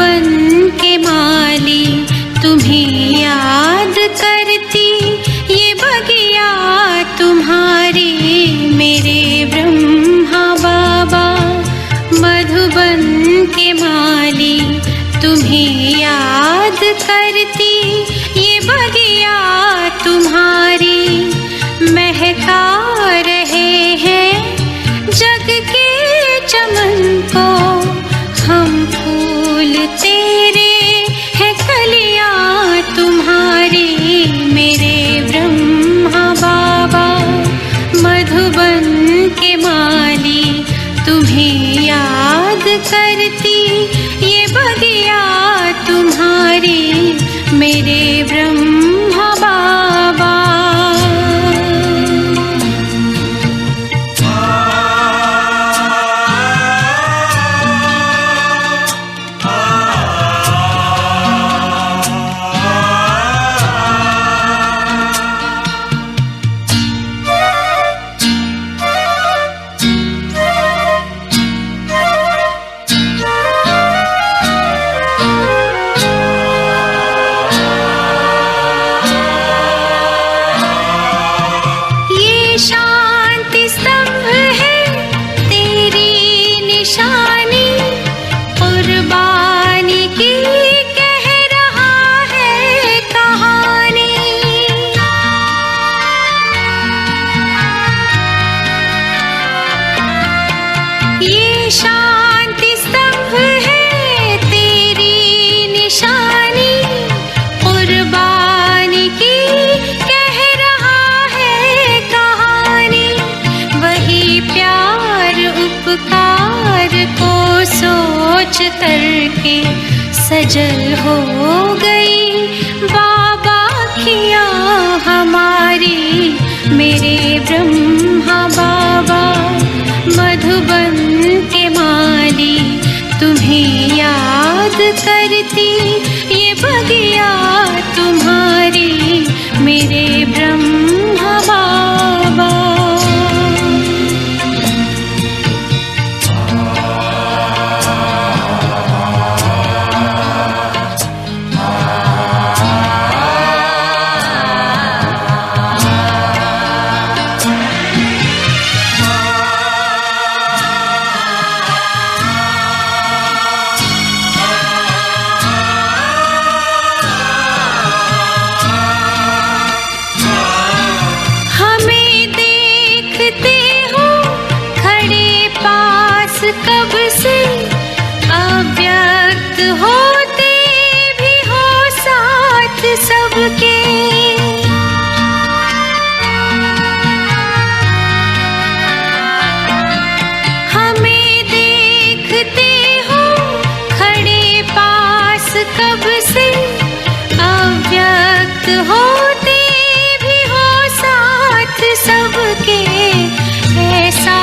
मधुबन के माली तुम्हें याद करती, ये बगिया तुम्हारी मेरे ब्रह्मा बाबा। मधुबन के माली तुम्हें याद करती, ये बगिया तुम्हारी महका रहे हैं जग के चमन को। हम फूल तेरे हैं कलियां तुम्हारी मेरे ब्रह्मा बाबा। मधुबन के माली तुम्हें याद करती, ये बगिया तुम्हारी मेरे ब्रह्मा बाबा। शांति स्तंभ है तेरी निशानी, कुर्बानी की कह रहा है कहानी। ये शांति स्तंभ है तेरी निशानी, कुर्बानी की उपकार को सोच करके सजल हो गई बाबा खिया हमारी मेरे ब्रह्मा बाबा। मधुबन के माली तुम्हें याद करती, ये बगिया तुम्हारी मेरे ब्रह्मा बाबा। कब से अव्यक्त होते भी हो साथ सबके। हमें देखते हो खड़े पास कब से, अव्यक्त होते भी हो साथ सबके। ऐसा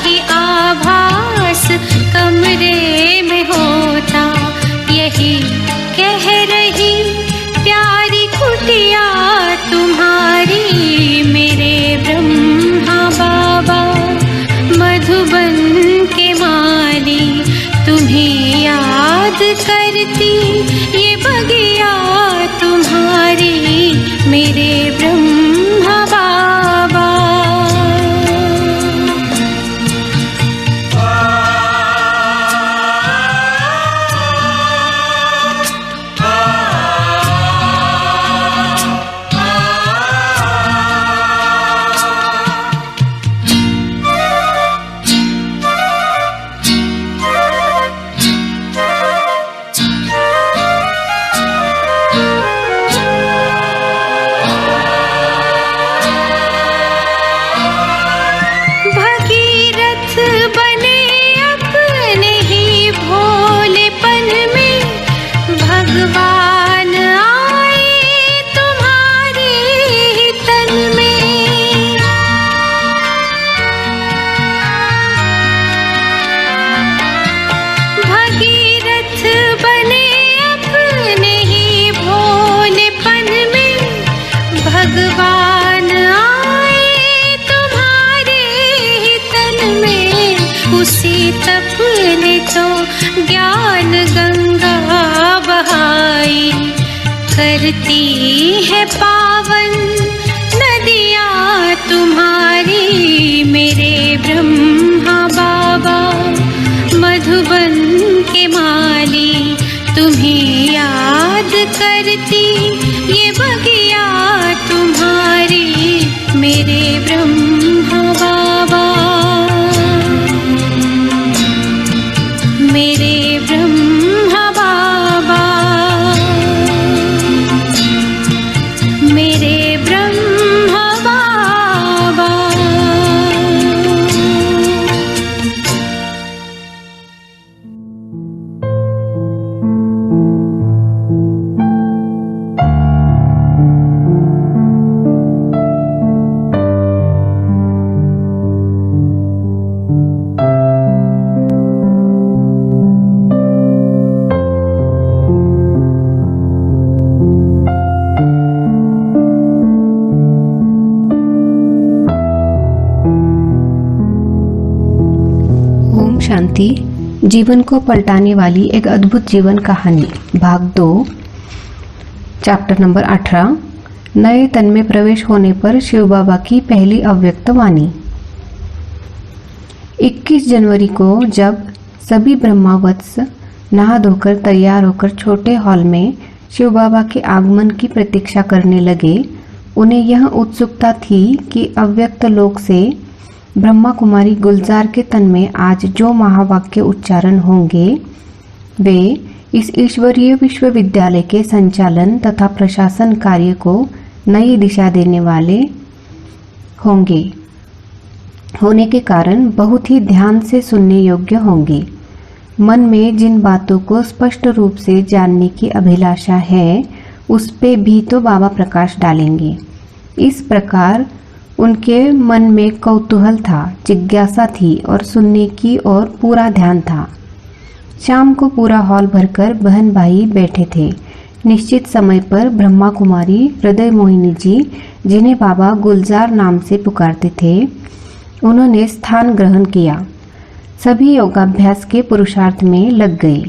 ही आभास कमरे में होता, यही कह रही प्यारी कुटिया तुम्हारी मेरे ब्रह्मा बाबा। मधुबन के माली तुम्हें याद करती, ये बगिया तुम्हारी मेरे ब्रह्मा बाबा। करती है पावन नदियाँ तुम्हारी मेरे ब्रह्मा बाबा। मधुबन के माली तुम्हें याद करती ये बगिया तुम्हारी मेरे ब्रह्मा बाबा। मेरे ब्रह्मा बाबा, मेरे ब्रह्मा बाबा। शांति जीवन को पलटाने वाली एक अद्भुत जीवन कहानी भाग 2 चैप्टर नंबर 18 नए तन में प्रवेश होने पर शिव बाबा की पहली अव्यक्त वाणी। 21 जनवरी को जब सभी ब्रह्मावत्स नहा धोकर तैयार होकर छोटे हॉल में शिव बाबा के आगमन की प्रतीक्षा करने लगे, उन्हें यह उत्सुकता थी कि अव्यक्त लोक से ब्रह्मा कुमारी गुलजार के तन में आज जो महावाक्य उच्चारण होंगे वे इस ईश्वरीय विश्वविद्यालय के संचालन तथा प्रशासन कार्य को नई दिशा देने वाले होने के कारण बहुत ही ध्यान से सुनने योग्य होंगे। मन में जिन बातों को स्पष्ट रूप से जानने की अभिलाषा है उस पे भी तो बाबा प्रकाश डालेंगे। इस प्रकार उनके मन में कौतूहल था, जिज्ञासा थी और सुनने की ओर पूरा ध्यान था। शाम को पूरा हॉल भरकर बहन भाई बैठे थे। निश्चित समय पर ब्रह्मा कुमारी हृदय मोहिनी जी, जिन्हें बाबा गुलजार नाम से पुकारते थे, उन्होंने स्थान ग्रहण किया। सभी योगाभ्यास के पुरुषार्थ में लग गए।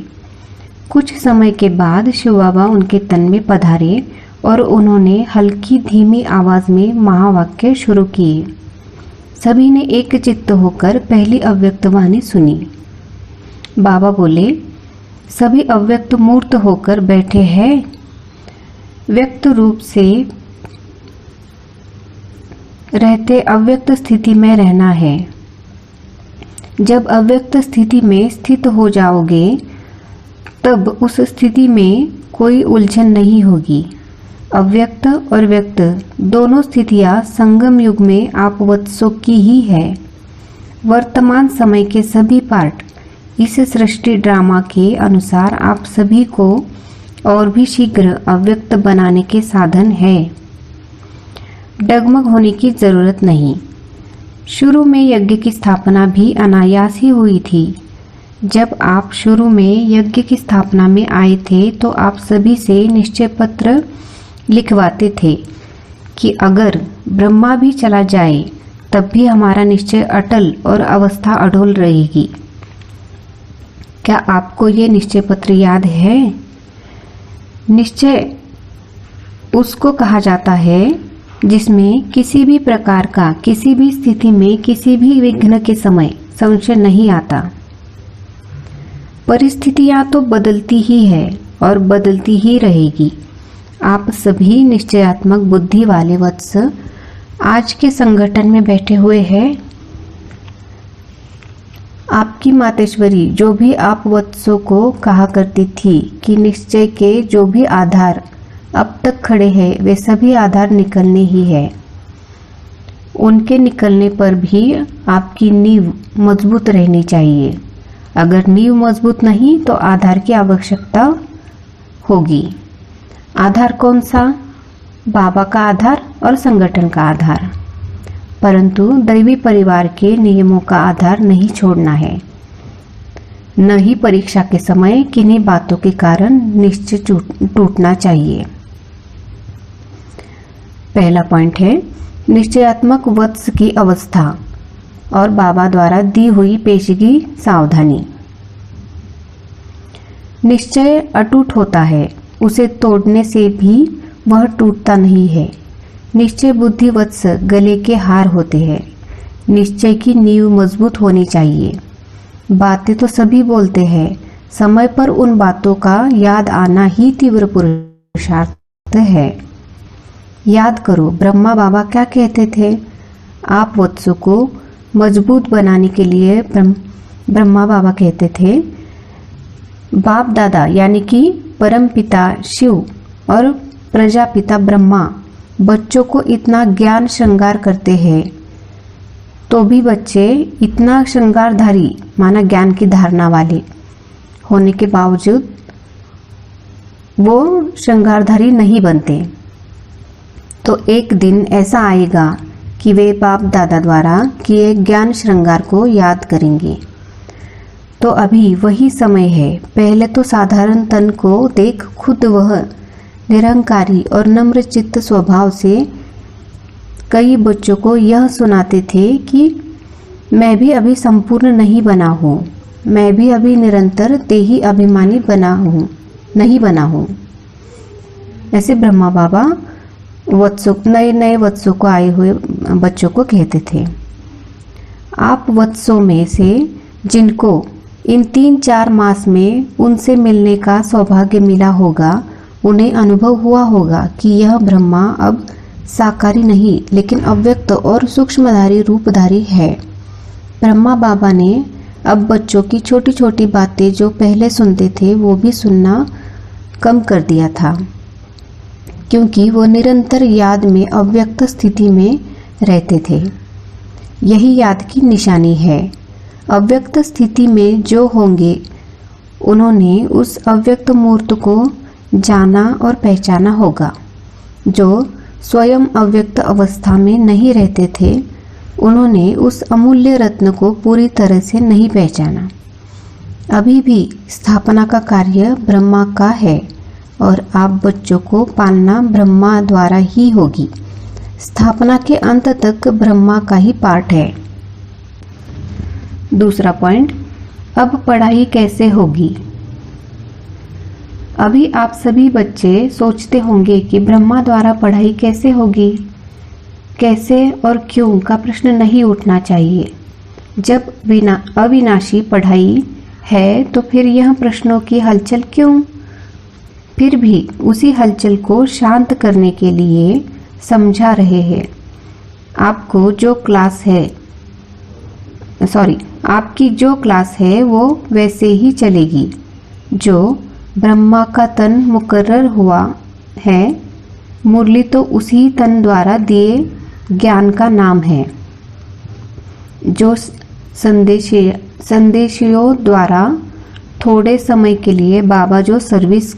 कुछ समय के बाद शिव बाबा उनके तन में पधारे और उन्होंने हल्की धीमी आवाज में महावाक्य शुरू किए। सभी ने एक चित्त होकर पहली अव्यक्त वाणी सुनी। बाबा बोले, सभी अव्यक्त मूर्त होकर बैठे हैं। व्यक्त रूप से रहते अव्यक्त स्थिति में रहना है। जब अव्यक्त स्थिति में स्थित हो जाओगे तब उस स्थिति में कोई उलझन नहीं होगी। अव्यक्त और व्यक्त दोनों स्थितियां संगम युग में आप वत्सों की ही है। वर्तमान समय के सभी पार्ट इस सृष्टि ड्रामा के अनुसार आप सभी को और भी शीघ्र अव्यक्त बनाने के साधन है। डगमग होने की जरूरत नहीं। शुरू में यज्ञ की स्थापना भी अनायास ही हुई थी। जब आप शुरू में यज्ञ की स्थापना में आए थे तो आप सभी से निश्चय पत्र लिखवाते थे कि अगर ब्रह्मा भी चला जाए तब भी हमारा निश्चय अटल और अवस्था अडोल रहेगी। क्या आपको ये निश्चय पत्र याद है? निश्चय उसको कहा जाता है जिसमें किसी भी प्रकार का किसी भी स्थिति में किसी भी विघ्न के समय संशय नहीं आता। परिस्थितियां तो बदलती ही है और बदलती ही रहेगी। आप सभी निश्चयात्मक बुद्धि वाले वत्स आज के संगठन में बैठे हुए हैं। आपकी मातेश्वरी जो भी आप वत्सों को कहा करती थी कि निश्चय के जो भी आधार अब तक खड़े हैं वे सभी आधार निकलने ही है। उनके निकलने पर भी आपकी नींव मजबूत रहनी चाहिए। अगर नींव मजबूत नहीं तो आधार की आवश्यकता होगी। आधार कौन सा? बाबा का आधार और संगठन का आधार। परंतु दैवी परिवार के नियमों का आधार नहीं छोड़ना है। न ही परीक्षा के समय किन्हीं बातों के कारण निश्चय टूटना चाहिए। पहला पॉइंट है निश्चयात्मक वत्स की अवस्था और बाबा द्वारा दी हुई पेशगी सावधानी। निश्चय अटूट होता है, उसे तोड़ने से भी वह टूटता नहीं है। निश्चय बुद्धि वत्स गले के हार होते हैं। निश्चय की नींव मजबूत होनी चाहिए। बातें तो सभी बोलते हैं, समय पर उन बातों का याद आना ही तीव्र पुरुषार्थ है। याद करो, ब्रह्मा बाबा क्या कहते थे? आप वत्सों को मजबूत बनाने के लिए ब्रह्मा बाबा कहते थे, बाप दादा यानी कि परम पिता शिव और प्रजापिता ब्रह्मा बच्चों को इतना ज्ञान श्रृंगार करते हैं, तो भी बच्चे इतना श्रृंगारधारी माना ज्ञान की धारणा वाले होने के बावजूद वो श्रृंगारधारी नहीं बनते। तो एक दिन ऐसा आएगा कि वे बाप दादा द्वारा किए ज्ञान श्रृंगार को याद करेंगे। तो अभी वही समय है। पहले तो साधारण तन को देख खुद वह निरंकारी और नम्र चित्त स्वभाव से कई बच्चों को यह सुनाते थे कि मैं भी अभी संपूर्ण नहीं बना हूँ, मैं भी अभी निरंतर देही अभिमानी नहीं बना हूँ। ऐसे ब्रह्मा बाबा नए वत्सों को आए हुए बच्चों को कहते थे। आप वत्सों में से जिनको इन 3-4 मास में उनसे मिलने का सौभाग्य मिला होगा, उन्हें अनुभव हुआ होगा कि यह ब्रह्मा अब साकारी नहीं लेकिन अव्यक्त और सूक्ष्मधारी रूपधारी है। ब्रह्मा बाबा ने अब बच्चों की छोटी छोटी बातें जो पहले सुनते थे वो भी सुनना कम कर दिया था, क्योंकि वो निरंतर याद में अव्यक्त स्थिति में रहते थे। यही याद की निशानी है। अव्यक्त स्थिति में जो होंगे उन्होंने उस अव्यक्त मूर्त को जाना और पहचाना होगा। जो स्वयं अव्यक्त अवस्था में नहीं रहते थे, उन्होंने उस अमूल्य रत्न को पूरी तरह से नहीं पहचाना। अभी भी स्थापना का कार्य ब्रह्मा का है और आप बच्चों को पालना ब्रह्मा द्वारा ही होगी। स्थापना के अंत तक ब्रह्मा का ही पाठ है। दूसरा पॉइंट, अब पढ़ाई कैसे होगी? अभी आप सभी बच्चे सोचते होंगे कि ब्रह्मा द्वारा पढ़ाई कैसे होगी। कैसे और क्यों का प्रश्न नहीं उठना चाहिए। जब अविनाशी पढ़ाई है तो फिर यह प्रश्नों की हलचल क्यों? फिर भी उसी हलचल को शांत करने के लिए समझा रहे हैं। आपकी जो क्लास है वो वैसे ही चलेगी। जो ब्रह्मा का तन मुकर्रर हुआ है, मुरली तो उसी तन द्वारा दिए ज्ञान का नाम है। जो संदेशियों द्वारा थोड़े समय के लिए बाबा जो सर्विस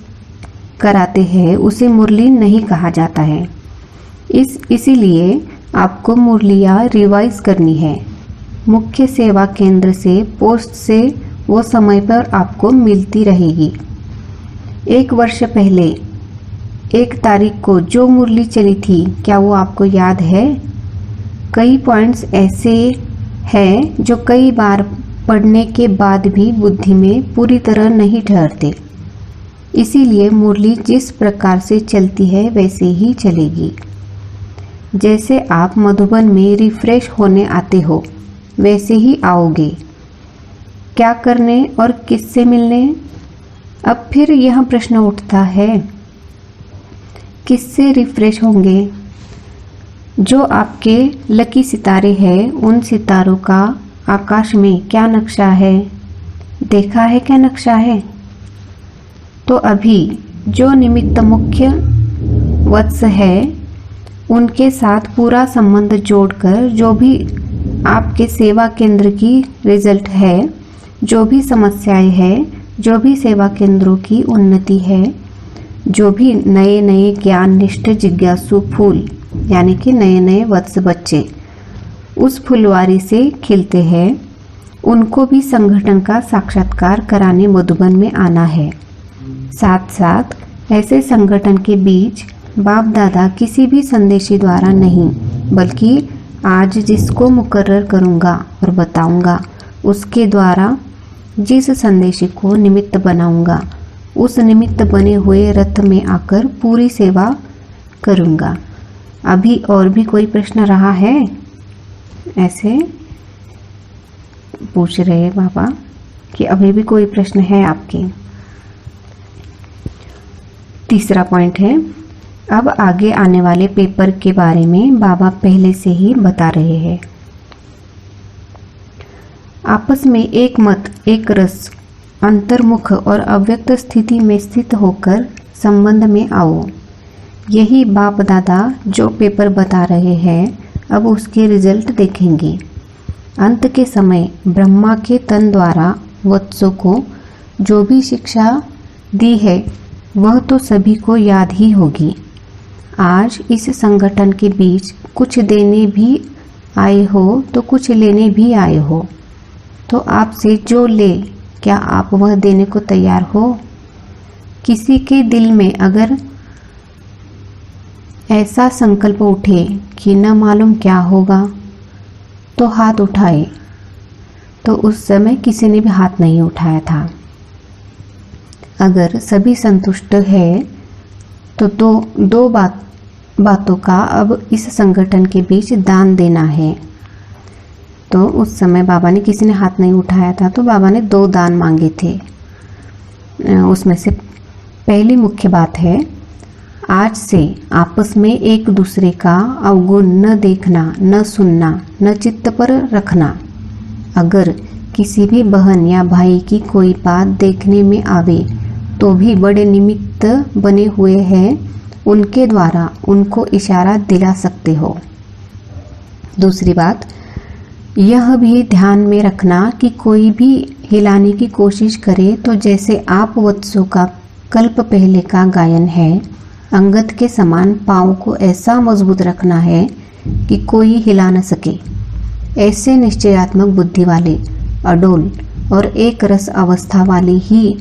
कराते हैं उसे मुरली नहीं कहा जाता है। इसीलिए आपको मुरलियाँ रिवाइज करनी है। मुख्य सेवा केंद्र से पोस्ट से वो समय पर आपको मिलती रहेगी। 1 वर्ष पहले 1 तारीख को जो मुरली चली थी, क्या वो आपको याद है? कई पॉइंट्स ऐसे हैं जो कई बार पढ़ने के बाद भी बुद्धि में पूरी तरह नहीं ठहरते। इसीलिए मुरली जिस प्रकार से चलती है वैसे ही चलेगी। जैसे आप मधुबन में रिफ्रेश होने आते हो वैसे ही आओगे। क्या करने और किससे मिलने? अब फिर यह प्रश्न उठता है, किससे रिफ्रेश होंगे? जो आपके लकी सितारे हैं, उन सितारों का आकाश में क्या नक्शा है? देखा है क्या नक्शा है? तो अभी जो निमित्त मुख्य वत्स है उनके साथ पूरा संबंध जोड़कर जो भी आपके सेवा केंद्र की रिजल्ट है, जो भी समस्याएं हैं, जो भी सेवा केंद्रों की उन्नति है, जो भी नए नए ज्ञान निष्ठ जिज्ञासु फूल यानी कि नए नए वत्स बच्चे उस फुलवारी से खिलते हैं, उनको भी संगठन का साक्षात्कार कराने मधुबन में आना है। साथ साथ ऐसे संगठन के बीच बाप दादा किसी भी संदेशी द्वारा नहीं, बल्कि आज जिसको मुकर्रर करूँगा और बताऊँगा उसके द्वारा जिस संदेशी को निमित्त बनाऊँगा, उस निमित्त बने हुए रथ में आकर पूरी सेवा करूँगा। अभी और भी कोई प्रश्न रहा है? ऐसे पूछ रहे बाबा कि अभी भी कोई प्रश्न है आपके। तीसरा पॉइंट है, अब आगे आने वाले पेपर के बारे में बाबा पहले से ही बता रहे हैं। आपस में एक मत, एक रस, अंतर्मुख और अव्यक्त स्थिति में स्थित होकर संबंध में आओ। यही बाप दादा जो पेपर बता रहे हैं, अब उसके रिजल्ट देखेंगे। अंत के समय ब्रह्मा के तन द्वारा वत्सों को जो भी शिक्षा दी है वह तो सभी को याद ही होगी। आज इस संगठन के बीच कुछ देने भी आए हो तो कुछ लेने भी आए हो, तो आपसे जो ले क्या आप वह देने को तैयार हो? किसी के दिल में अगर ऐसा संकल्प उठे कि न मालूम क्या होगा तो हाथ उठाए, तो उस समय किसी ने भी हाथ नहीं उठाया था। अगर सभी संतुष्ट है तो दो बातों का अब इस संगठन के बीच दान देना है। तो उस समय बाबा ने, किसी ने हाथ नहीं उठाया था, तो बाबा ने 2 दान मांगे थे। उसमें से पहली मुख्य बात है, आज से आपस में एक दूसरे का अवगुण न देखना, न सुनना, न चित्त पर रखना। अगर किसी भी बहन या भाई की कोई बात देखने में आवे तो भी बड़े निमित्त बने हुए हैं, उनके द्वारा उनको इशारा दिला सकते हो। दूसरी बात, यह भी ध्यान में रखना कि कोई भी हिलाने की कोशिश करे तो जैसे आप वत्सों का कल्प पहले का गायन है, अंगद के समान पाँव को ऐसा मजबूत रखना है कि कोई हिला न सके। ऐसे निश्चयात्मक बुद्धि वाले, अडोल और एक रस अवस्था वाले ही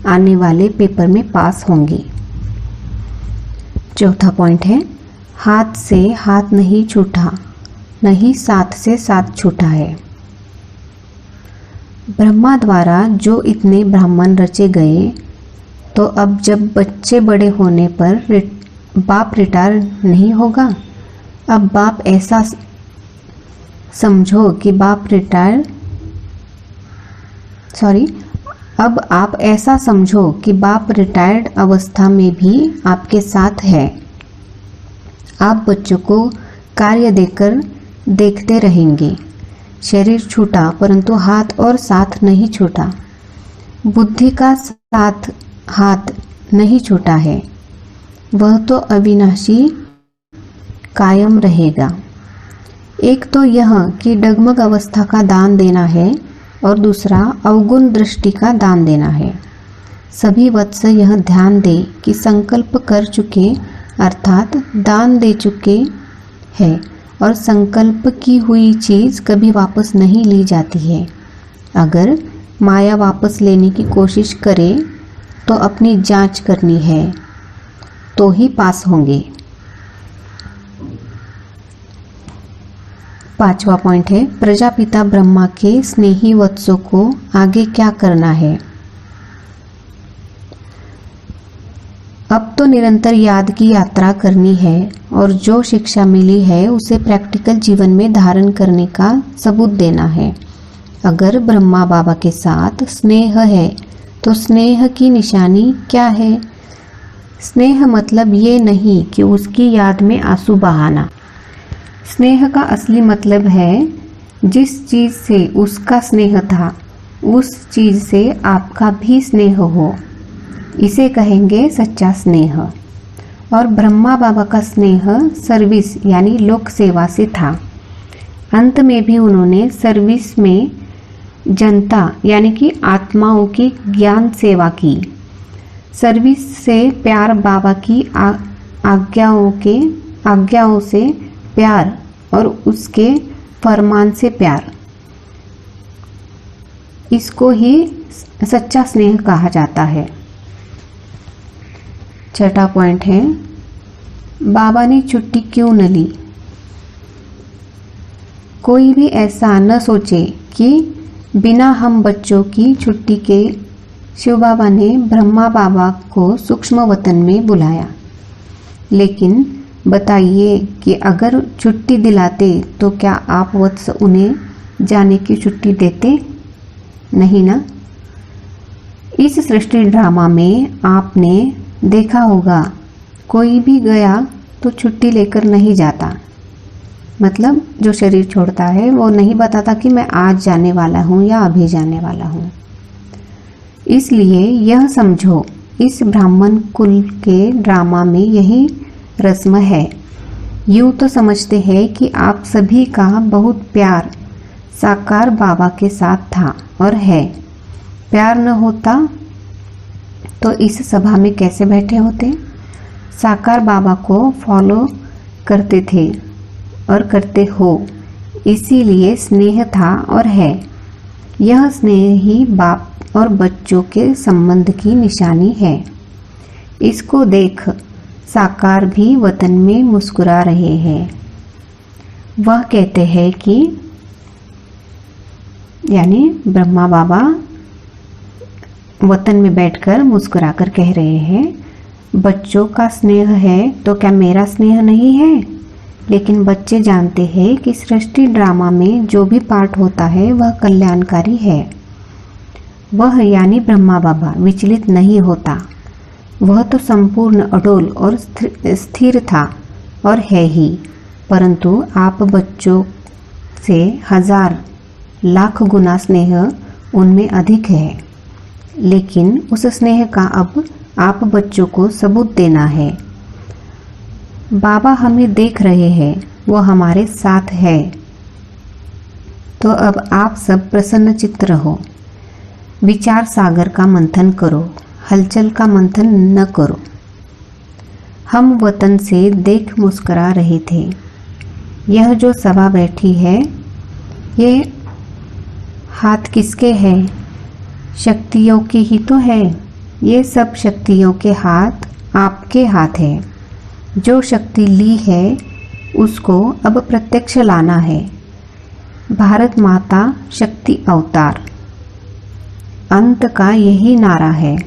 आने वाले पेपर में पास होंगे। चौथा पॉइंट है, हाथ से हाथ नहीं छूटा, नहीं साथ से साथ छूटा है। ब्रह्मा द्वारा जो इतने ब्राह्मण रचे गए, तो अब जब बच्चे बड़े होने पर बाप रिटायर नहीं होगा। अब बाप ऐसा समझो कि अब आप ऐसा समझो कि बाप रिटायर्ड अवस्था में भी आपके साथ है। आप बच्चों को कार्य देकर देखते रहेंगे। शरीर छूटा परंतु हाथ और साथ नहीं छूटा। बुद्धि का साथ हाथ नहीं छूटा है, वह तो अविनाशी कायम रहेगा। एक तो यह कि डगमग अवस्था का दान देना है और दूसरा अवगुण दृष्टि का दान देना है। सभी वत्स यह ध्यान दे कि संकल्प कर चुके अर्थात दान दे चुके हैं और संकल्प की हुई चीज़ कभी वापस नहीं ली जाती है। अगर माया वापस लेने की कोशिश करे तो अपनी जांच करनी है, तो ही पास होंगे। 5वां पॉइंट है, प्रजापिता ब्रह्मा के स्नेही वत्सों को आगे क्या करना है। अब तो निरंतर याद की यात्रा करनी है और जो शिक्षा मिली है उसे प्रैक्टिकल जीवन में धारण करने का सबूत देना है। अगर ब्रह्मा बाबा के साथ स्नेह है तो स्नेह की निशानी क्या है? स्नेह मतलब ये नहीं कि उसकी याद में आंसू बहाना। स्नेह का असली मतलब है जिस चीज़ से उसका स्नेह था उस चीज़ से आपका भी स्नेह हो, इसे कहेंगे सच्चा स्नेह। और ब्रह्मा बाबा का स्नेह सर्विस यानी लोक सेवा से था। अंत में भी उन्होंने सर्विस में जनता यानी कि आत्माओं की ज्ञान सेवा की। सर्विस से प्यार, बाबा की आज्ञाओं से प्यार और उसके फरमान से प्यार, इसको ही सच्चा स्नेह कहा जाता है। 6वां पॉइंट है, बाबा ने छुट्टी क्यों न ली। कोई भी ऐसा न सोचे कि बिना हम बच्चों की छुट्टी के शिव बाबा ने ब्रह्मा बाबा को सूक्ष्म वतन में बुलाया। लेकिन बताइए कि अगर छुट्टी दिलाते तो क्या आप वत्स उन्हें जाने की छुट्टी देते? नहीं ना। इस सृष्टि ड्रामा में आपने देखा होगा कोई भी गया तो छुट्टी लेकर नहीं जाता। मतलब जो शरीर छोड़ता है वो नहीं बताता कि मैं आज जाने वाला हूँ या अभी जाने वाला हूँ। इसलिए यह समझो इस ब्राह्मण कुल के ड्रामा में यही रस्म है। यूँ तो समझते हैं कि आप सभी का बहुत प्यार साकार बाबा के साथ था और है। प्यार न होता तो इस सभा में कैसे बैठे होते? साकार बाबा को फॉलो करते थे और करते हो, इसीलिए स्नेह था और है। यह स्नेह ही बाप और बच्चों के संबंध की निशानी है। इसको देख साकार भी वतन में मुस्कुरा रहे हैं। वह कहते हैं कि यानी ब्रह्मा बाबा वतन में बैठकर मुस्कुराकर कह रहे हैं, बच्चों का स्नेह है तो क्या मेरा स्नेह नहीं है? लेकिन बच्चे जानते हैं कि सृष्टि ड्रामा में जो भी पार्ट होता है वह कल्याणकारी है। वह यानी ब्रह्मा बाबा विचलित नहीं होता। वह तो संपूर्ण अडोल और स्थिर था और है ही, परंतु आप बच्चों से 1000 लाख गुना स्नेह उनमें अधिक है। लेकिन उस स्नेह का अब आप बच्चों को सबूत देना है। बाबा हमें देख रहे हैं, वो हमारे साथ है। तो अब आप सब प्रसन्न चित्त रहो, विचार सागर का मंथन करो, हलचल का मंथन न करो। हम वतन से देख मुस्कुरा रहे थे। यह जो सभा बैठी है, ये हाथ किसके है? शक्तियों के ही तो है। ये सब शक्तियों के हाथ आपके हाथ है। जो शक्ति ली है उसको अब प्रत्यक्ष लाना है। भारत माता शक्ति अवतार, अंत का यही नारा है।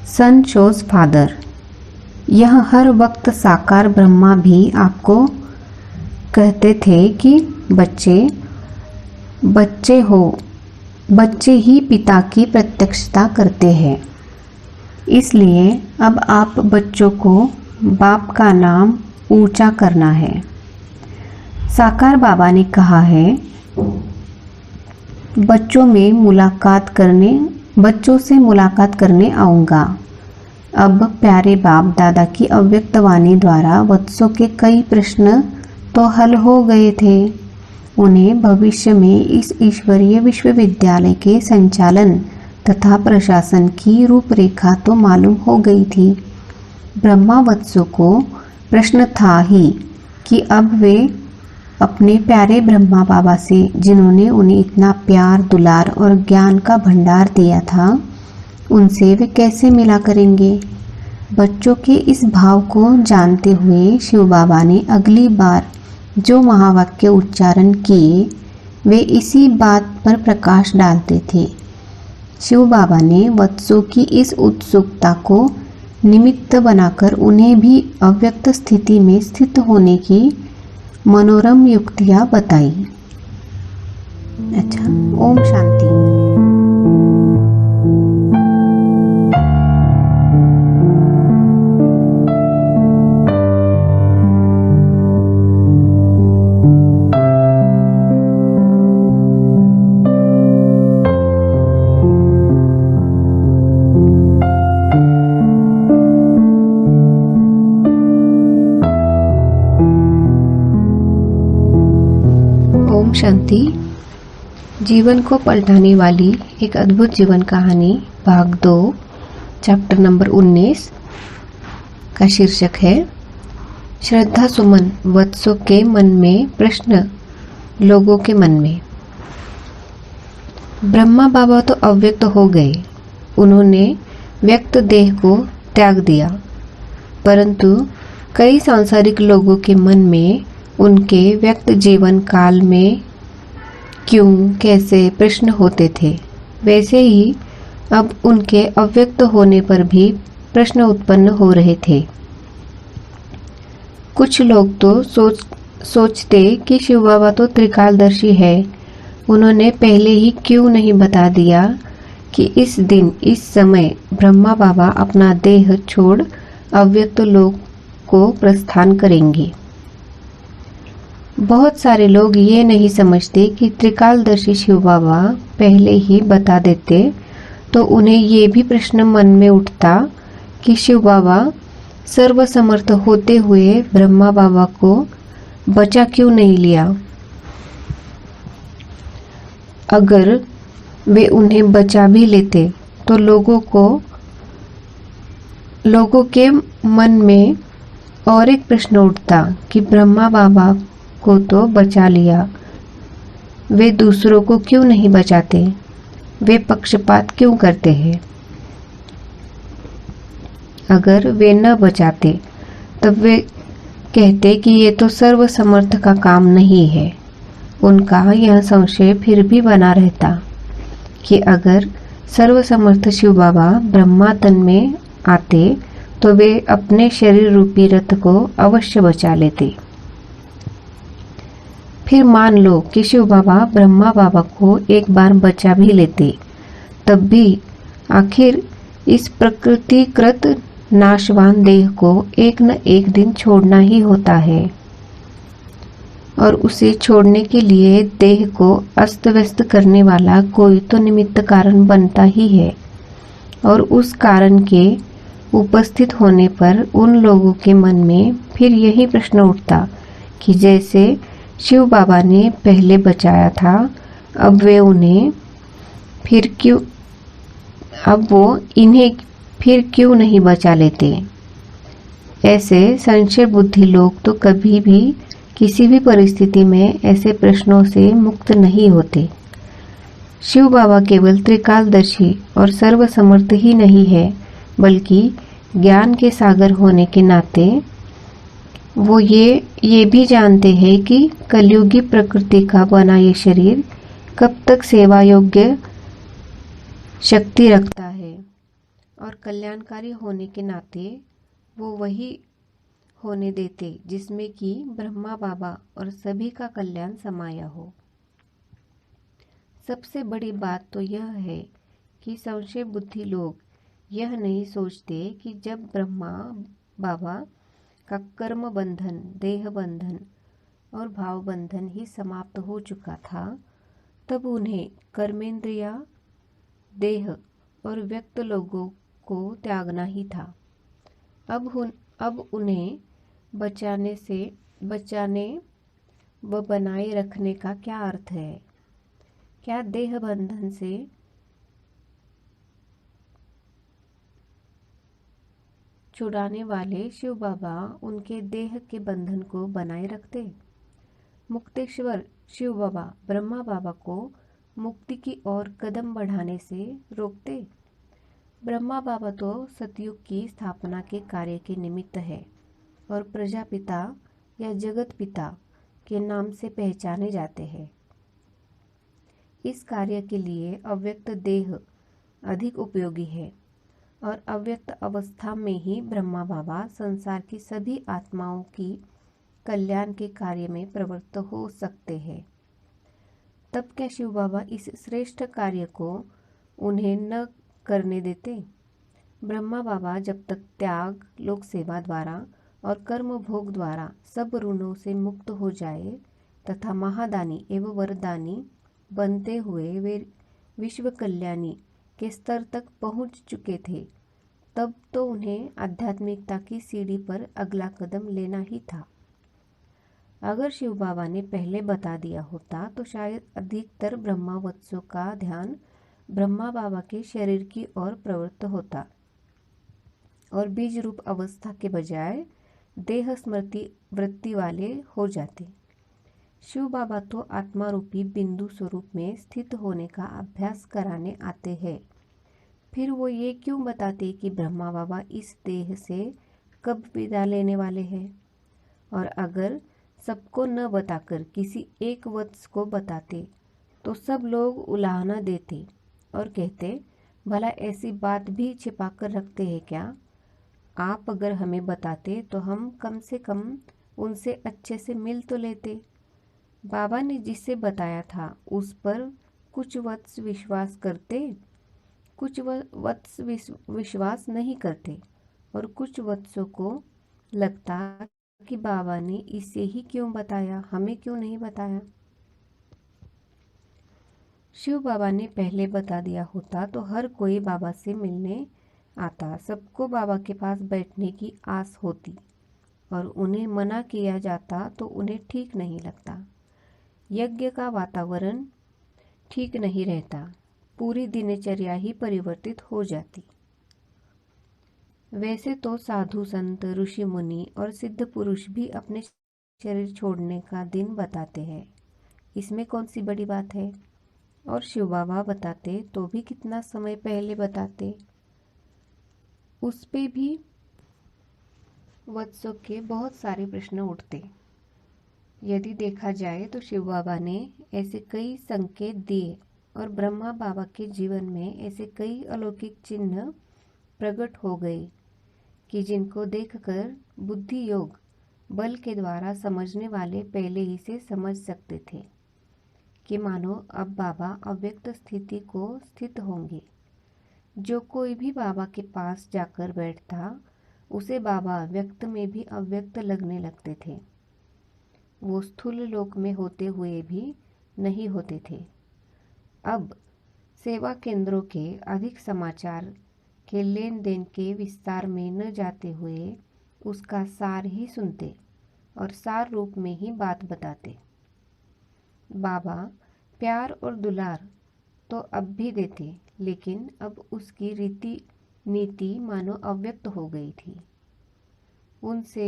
सन शोज फादर, यह हर वक्त साकार ब्रह्मा भी आपको कहते थे कि बच्चे बच्चे हो, बच्चे ही पिता की प्रत्यक्षता करते हैं। इसलिए अब आप बच्चों को बाप का नाम ऊंचा करना है। साकार बाबा ने कहा है, बच्चों से मुलाकात करने आऊँगा। अब प्यारे बाप दादा की अव्यक्त वाणी द्वारा वत्सों के कई प्रश्न तो हल हो गए थे। उन्हें भविष्य में इस ईश्वरीय विश्वविद्यालय के संचालन तथा प्रशासन की रूपरेखा तो मालूम हो गई थी। ब्रह्मा वत्सों को प्रश्न था ही कि अब वे अपने प्यारे ब्रह्मा बाबा से, जिन्होंने उन्हें इतना प्यार दुलार और ज्ञान का भंडार दिया था, उनसे वे कैसे मिला करेंगे। बच्चों के इस भाव को जानते हुए शिव बाबा ने अगली बार जो महावाक्य उच्चारण किए वे इसी बात पर प्रकाश डालते थे। शिव बाबा ने वत्सों की इस उत्सुकता को निमित्त बनाकर उन्हें भी अव्यक्त स्थिति में स्थित होने की मनोरम युक्तियां बताई। अच्छा, ओम शांति। शांति। जीवन को पलटाने वाली एक अद्भुत जीवन कहानी भाग 2 चैप्टर नंबर 19 का शीर्षक है श्रद्धा सुमन वत्सों के मन में प्रश्न लोगों के मन में। ब्रह्मा बाबा तो अव्यक्त हो गए, उन्होंने व्यक्त देह को त्याग दिया, परंतु कई सांसारिक लोगों के मन में उनके व्यक्त जीवन काल में क्यों कैसे प्रश्न होते थे, वैसे ही अब उनके अव्यक्त होने पर भी प्रश्न उत्पन्न हो रहे थे। कुछ लोग तो सोचते कि शिव बाबा तो त्रिकालदर्शी है, उन्होंने पहले ही क्यों नहीं बता दिया कि इस दिन इस समय ब्रह्मा बाबा अपना देह छोड़ अव्यक्त लोक को प्रस्थान करेंगे। बहुत सारे लोग ये नहीं समझते कि त्रिकालदर्शी शिव बाबा पहले ही बता देते तो उन्हें ये भी प्रश्न मन में उठता कि शिव बाबा सर्वसमर्थ होते हुए ब्रह्मा बाबा को बचा क्यों नहीं लिया। अगर वे उन्हें बचा भी लेते तो लोगों के मन में और एक प्रश्न उठता कि ब्रह्मा बाबा को तो बचा लिया, वे दूसरों को क्यों नहीं बचाते, वे पक्षपात क्यों करते हैं। अगर वे न बचाते तब वे कहते कि ये तो सर्वसमर्थ का काम नहीं है। उनका यह संशय फिर भी बना रहता कि अगर सर्वसमर्थ शिव बाबा ब्रह्मा तन में आते तो वे अपने शरीर रूपी रथ को अवश्य बचा लेते। फिर मान लो कि शिव बाबा ब्रह्मा बाबा को एक बार बचा भी लेते, तब भी आखिर इस प्रकृतिकृत नाशवान देह को एक न एक दिन छोड़ना ही होता है और उसे छोड़ने के लिए देह को अस्त व्यस्त करने वाला कोई तो निमित्त कारण बनता ही है। और उस कारण के उपस्थित होने पर उन लोगों के मन में फिर यही प्रश्न उठता कि जैसे शिव बाबा ने पहले बचाया था, अब वो इन्हें फिर क्यों नहीं बचा लेते। ऐसे संशय बुद्धि लोग तो कभी भी किसी भी परिस्थिति में ऐसे प्रश्नों से मुक्त नहीं होते। शिव बाबा केवल त्रिकालदर्शी और सर्वसमर्थ ही नहीं है, बल्कि ज्ञान के सागर होने के नाते वो ये भी जानते हैं कि कलयुगी प्रकृति का बना ये शरीर कब तक सेवा योग्य शक्ति रखता है और कल्याणकारी होने के नाते वो वही होने देते जिसमें कि ब्रह्मा बाबा और सभी का कल्याण समाया हो। सबसे बड़ी बात तो यह है कि संशय बुद्धि लोग यह नहीं सोचते कि जब ब्रह्मा बाबा का कर्म बंधन, देह बंधन और भाव बंधन ही समाप्त हो चुका था, तब उन्हें कर्मेंद्रिया, देह और व्यक्त लोगों को त्यागना ही था। अब उन्हें बचाने व बनाए रखने का क्या अर्थ है। क्या देह बंधन से छुड़ाने वाले शिव बाबा उनके देह के बंधन को बनाए रखते। मुक्तेश्वर शिव बाबा ब्रह्मा बाबा को मुक्ति की ओर कदम बढ़ाने से रोकते। ब्रह्मा बाबा तो सतयुग की स्थापना के कार्य के निमित्त है और प्रजापिता या जगत पिता के नाम से पहचाने जाते हैं। इस कार्य के लिए अव्यक्त देह अधिक उपयोगी है और अव्यक्त अवस्था में ही ब्रह्मा बाबा संसार की सभी आत्माओं की कल्याण के कार्य में प्रवृत्त हो सकते हैं। तब क्या शिव बाबा इस श्रेष्ठ कार्य को उन्हें न करने देते। ब्रह्मा बाबा जब तक त्याग, लोक सेवा द्वारा और कर्म भोग द्वारा सब ऋणों से मुक्त हो जाए तथा महादानी एवं वरदानी बनते हुए वे विश्व कल्याणी के स्तर तक पहुंच चुके थे, तब तो उन्हें आध्यात्मिकता की सीढ़ी पर अगला कदम लेना ही था। अगर शिव बाबा ने पहले बता दिया होता तो शायद अधिकतर ब्रह्मावत्सों का ध्यान ब्रह्मा बाबा के शरीर की ओर प्रवृत्त होता और बीज रूप अवस्था के बजाय देह स्मृति वृत्ति वाले हो जाते। शिव बाबा तो आत्मा रूपी बिंदु स्वरूप में स्थित होने का अभ्यास कराने आते हैं। फिर वो ये क्यों बताते कि ब्रह्मा बाबा इस देह से कब विदा लेने वाले हैं। और अगर सबको न बताकर किसी एक वत्स को बताते तो सब लोग उलाहना देते और कहते, भला ऐसी बात भी छिपा कर रखते हैं क्या। आप अगर हमें बताते तो हम कम से कम उनसे अच्छे से मिल तो लेते। बाबा ने जिसे बताया था उस पर कुछ वत्स विश्वास करते, कुछ वत्स विश्वास नहीं करते और कुछ वत्सों को लगता कि बाबा ने इसे ही क्यों बताया, हमें क्यों नहीं बताया। शिव बाबा ने पहले बता दिया होता तो हर कोई बाबा से मिलने आता, सबको बाबा के पास बैठने की आस होती और उन्हें मना किया जाता तो उन्हें ठीक नहीं लगता। यज्ञ का वातावरण ठीक नहीं रहता, पूरी दिनचर्या ही परिवर्तित हो जाती। वैसे तो साधु संत ऋषि मुनि और सिद्ध पुरुष भी अपने शरीर छोड़ने का दिन बताते हैं, इसमें कौन सी बड़ी बात है। और शिव बाबा बताते तो भी कितना समय पहले बताते, उस पे भी वत्सों के बहुत सारे प्रश्न उठते। यदि देखा जाए तो शिव बाबा ने ऐसे कई संकेत दिए और ब्रह्मा बाबा के जीवन में ऐसे कई अलौकिक चिन्ह प्रकट हो गए कि जिनको देखकर बुद्धि योग बल के द्वारा समझने वाले पहले ही से समझ सकते थे कि मानो अब बाबा अव्यक्त स्थिति को स्थित होंगे। जो कोई भी बाबा के पास जाकर बैठता उसे बाबा व्यक्त में भी अव्यक्त लगने लगते थे। वो स्थूल लोक में होते हुए भी नहीं होते थे। अब सेवा केंद्रों के अधिक समाचार के लेन देन के विस्तार में न जाते हुए उसका सार ही सुनते और सार रूप में ही बात बताते। बाबा प्यार और दुलार तो अब भी देते, लेकिन अब उसकी रीति नीति मानो अव्यक्त हो गई थी। उनसे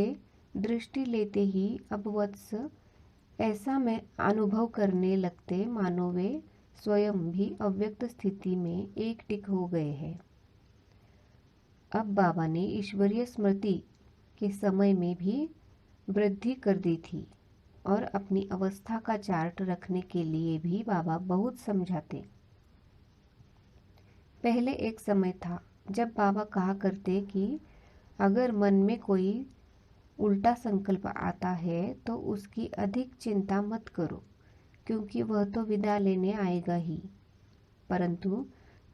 दृष्टि लेते ही अब वत्स ऐसा में अनुभव करने लगते मानो वे स्वयं भी अव्यक्त स्थिति में एक टिक हो गए हैं। अब बाबा ने ईश्वरीय स्मृति के समय में भी वृद्धि कर दी थी और अपनी अवस्था का चार्ट रखने के लिए भी बाबा बहुत समझाते। पहले एक समय था जब बाबा कहा करते कि अगर मन में कोई उल्टा संकल्प आता है तो उसकी अधिक चिंता मत करो, क्योंकि वह तो विदा लेने आएगा ही। परंतु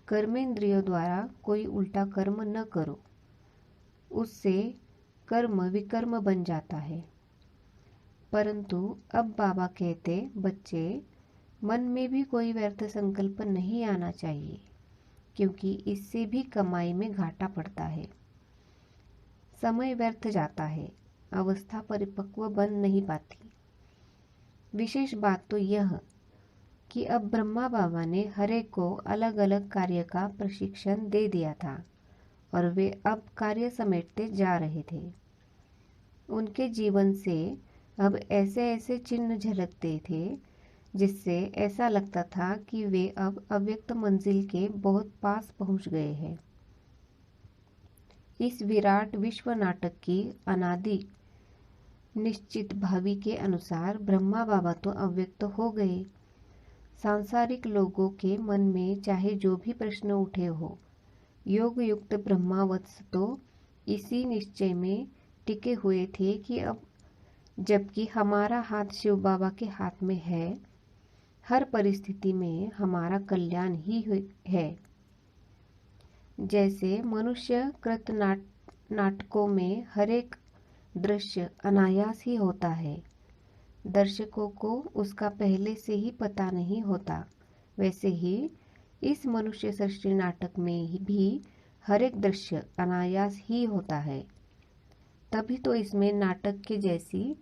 कर्मेंद्रियों द्वारा कोई उल्टा कर्म न करो, उससे कर्म विकर्म बन जाता है। परंतु अब बाबा कहते, बच्चे, मन में भी कोई व्यर्थ संकल्प नहीं आना चाहिए, क्योंकि इससे भी कमाई में घाटा पड़ता है। समय व्यर्थ जाता है, अवस्था परिपक्व बन नहीं पाती। विशेष बात तो यह कि अब ब्रह्मा बाबा ने हरेक को अलग अलग कार्य का प्रशिक्षण दे दिया था और वे अब कार्य समेटते जा रहे थे। उनके जीवन से अब ऐसे ऐसे चिन्ह झलकते थे जिससे ऐसा लगता था कि वे अब अव्यक्त मंजिल के बहुत पास पहुंच गए हैं। इस विराट विश्व नाटक की अनादि निश्चित भावी के अनुसार ब्रह्मा बाबा तो अव्यक्त हो गए। सांसारिक लोगों के मन में चाहे जो भी प्रश्न उठे हो, योग युक्त ब्रह्मावत्स तो इसी निश्चय में टिके हुए थे कि अब जबकि हमारा हाथ शिव बाबा के हाथ में है, हर परिस्थिति में हमारा कल्याण ही है। जैसे मनुष्य कृत नाटकों में हरेक दृश्य अनायास ही होता है, दर्शकों को उसका पहले से ही पता नहीं होता, वैसे ही इस मनुष्य सृष्टि नाटक में भी हरेक दृश्य अनायास ही होता है। तभी तो इसमें नाटक के जैसी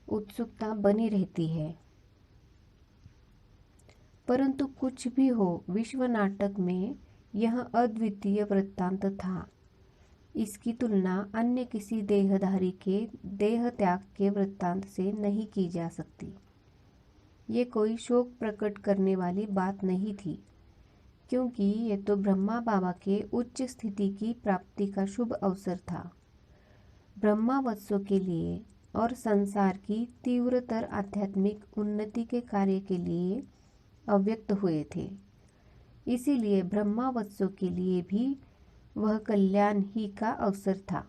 उत्सुकता बनी रहती है। परंतु कुछ भी हो, विश्व नाटक में यह अद्वितीय वृत्तांत था। इसकी तुलना अन्य किसी देहधारी के देह त्याग के वृत्तांत से नहीं की जा सकती। ये कोई शोक प्रकट करने वाली बात नहीं थी, क्योंकि ये तो ब्रह्मा बाबा के उच्च स्थिति की प्राप्ति का शुभ अवसर था। ब्रह्मावत्सों के लिए और संसार की तीव्रतर आध्यात्मिक उन्नति के कार्य के लिए अव्यक्त हुए थे। इसीलिए ब्रह्मावत्सों के लिए भी वह कल्याण ही का अवसर था।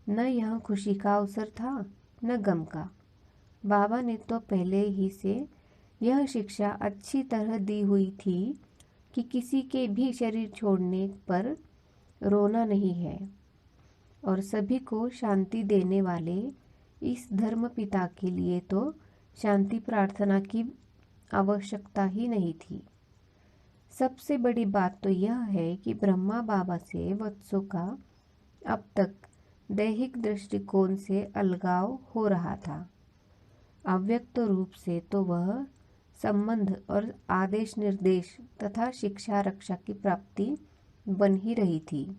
न यह खुशी का अवसर था, न गम का। बाबा ने तो पहले ही से यह शिक्षा अच्छी तरह दी हुई थी कि किसी के भी शरीर छोड़ने पर रोना नहीं है, और सभी को शांति देने वाले इस धर्म पिता के लिए तो शांति प्रार्थना की आवश्यकता ही नहीं थी। सबसे बड़ी बात तो यह है कि ब्रह्मा बाबा से वत्सों का अब तक दैहिक दृष्टिकोण से अलगाव हो रहा था। अव्यक्त रूप से तो वह संबंध और आदेश निर्देश तथा शिक्षा रक्षा की प्राप्ति बन ही रही थी।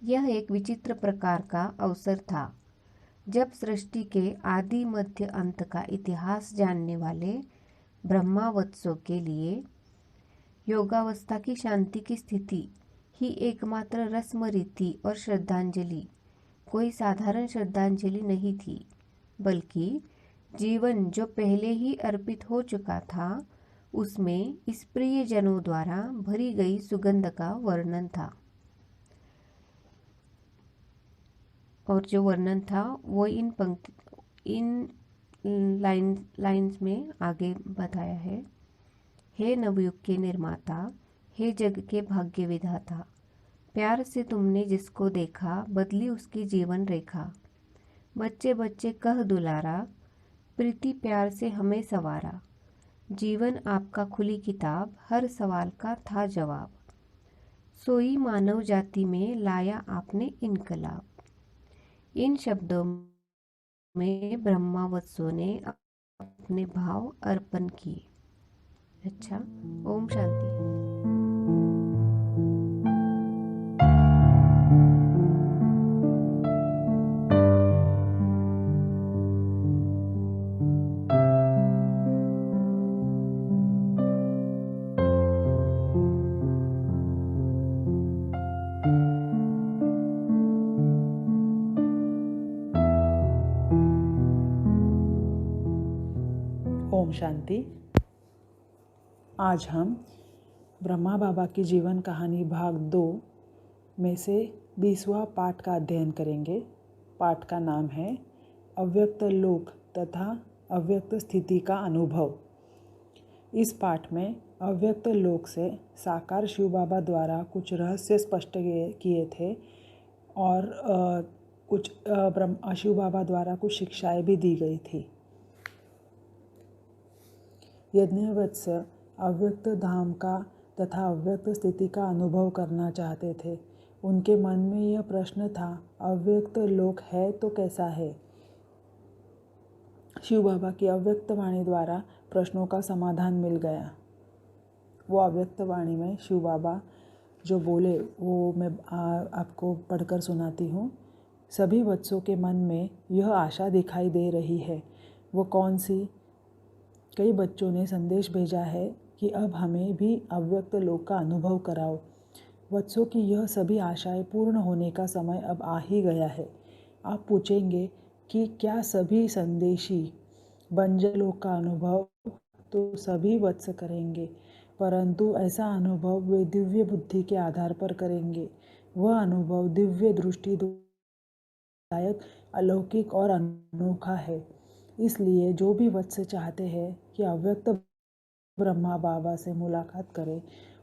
यह एक विचित्र प्रकार का अवसर था जब सृष्टि के आदि मध्य अंत का इतिहास जानने वाले ब्रह्मावत्सों के लिए योगावस्था की शांति की स्थिति ही एकमात्र रस्म रीति और श्रद्धांजलि कोई साधारण श्रद्धांजलि नहीं थी, बल्कि जीवन जो पहले ही अर्पित हो चुका था उसमें इस प्रिय जनों द्वारा भरी गई सुगंध का वर्णन था। और जो वर्णन था वो इन लाइन्स में आगे बताया है। हे नवयुग के निर्माता, हे जग के भाग्य विधाता, प्यार से तुमने जिसको देखा बदली उसकी जीवन रेखा। बच्चे बच्चे कह दुलारा, प्रीति प्यार से हमें सवारा। जीवन आपका खुली किताब, हर सवाल का था जवाब। सोई मानव जाति में लाया आपने इनकलाब। इन शब्दों में ब्रह्मावत्सों ने अपने भाव अर्पण किए। अच्छा, ओम शांति। ओम शांति। आज हम ब्रह्मा बाबा की जीवन कहानी भाग 2 में से 20वां पाठ का अध्ययन करेंगे। पाठ का नाम है अव्यक्त लोक तथा अव्यक्त स्थिति का अनुभव। इस पाठ में अव्यक्त लोक से साकार शिव बाबा द्वारा कुछ रहस्य स्पष्ट किए थे और कुछ शिव बाबा द्वारा कुछ शिक्षाएं भी दी गई थी। यज्ञवत्स अव्यक्त धाम का तथा अव्यक्त स्थिति का अनुभव करना चाहते थे। उनके मन में यह प्रश्न था, अव्यक्त लोक है तो कैसा है? शिव बाबा की अव्यक्त वाणी द्वारा प्रश्नों का समाधान मिल गया। वो अव्यक्त वाणी में शिव बाबा जो बोले वो मैं आपको पढ़कर सुनाती हूँ। सभी वत्सों के मन में यह आशा दिखाई दे रही है। वो कौन सी? कई बच्चों ने संदेश भेजा है कि अब हमें भी अव्यक्त लोक का अनुभव कराओ। वत्सों की यह सभी आशाएं पूर्ण होने का समय अब आ ही गया है। आप पूछेंगे कि क्या सभी संदेशी बंजलोक का अनुभव? तो सभी वत्स करेंगे, परंतु ऐसा अनुभव वे दिव्य बुद्धि के आधार पर करेंगे। वह अनुभव दिव्य दृष्टिदायक, अलौकिक और अनोखा है। इसलिए जो भी वत्स चाहते हैं कि अव्यक्त ब्रह्मा बाबा से मुलाकात करें,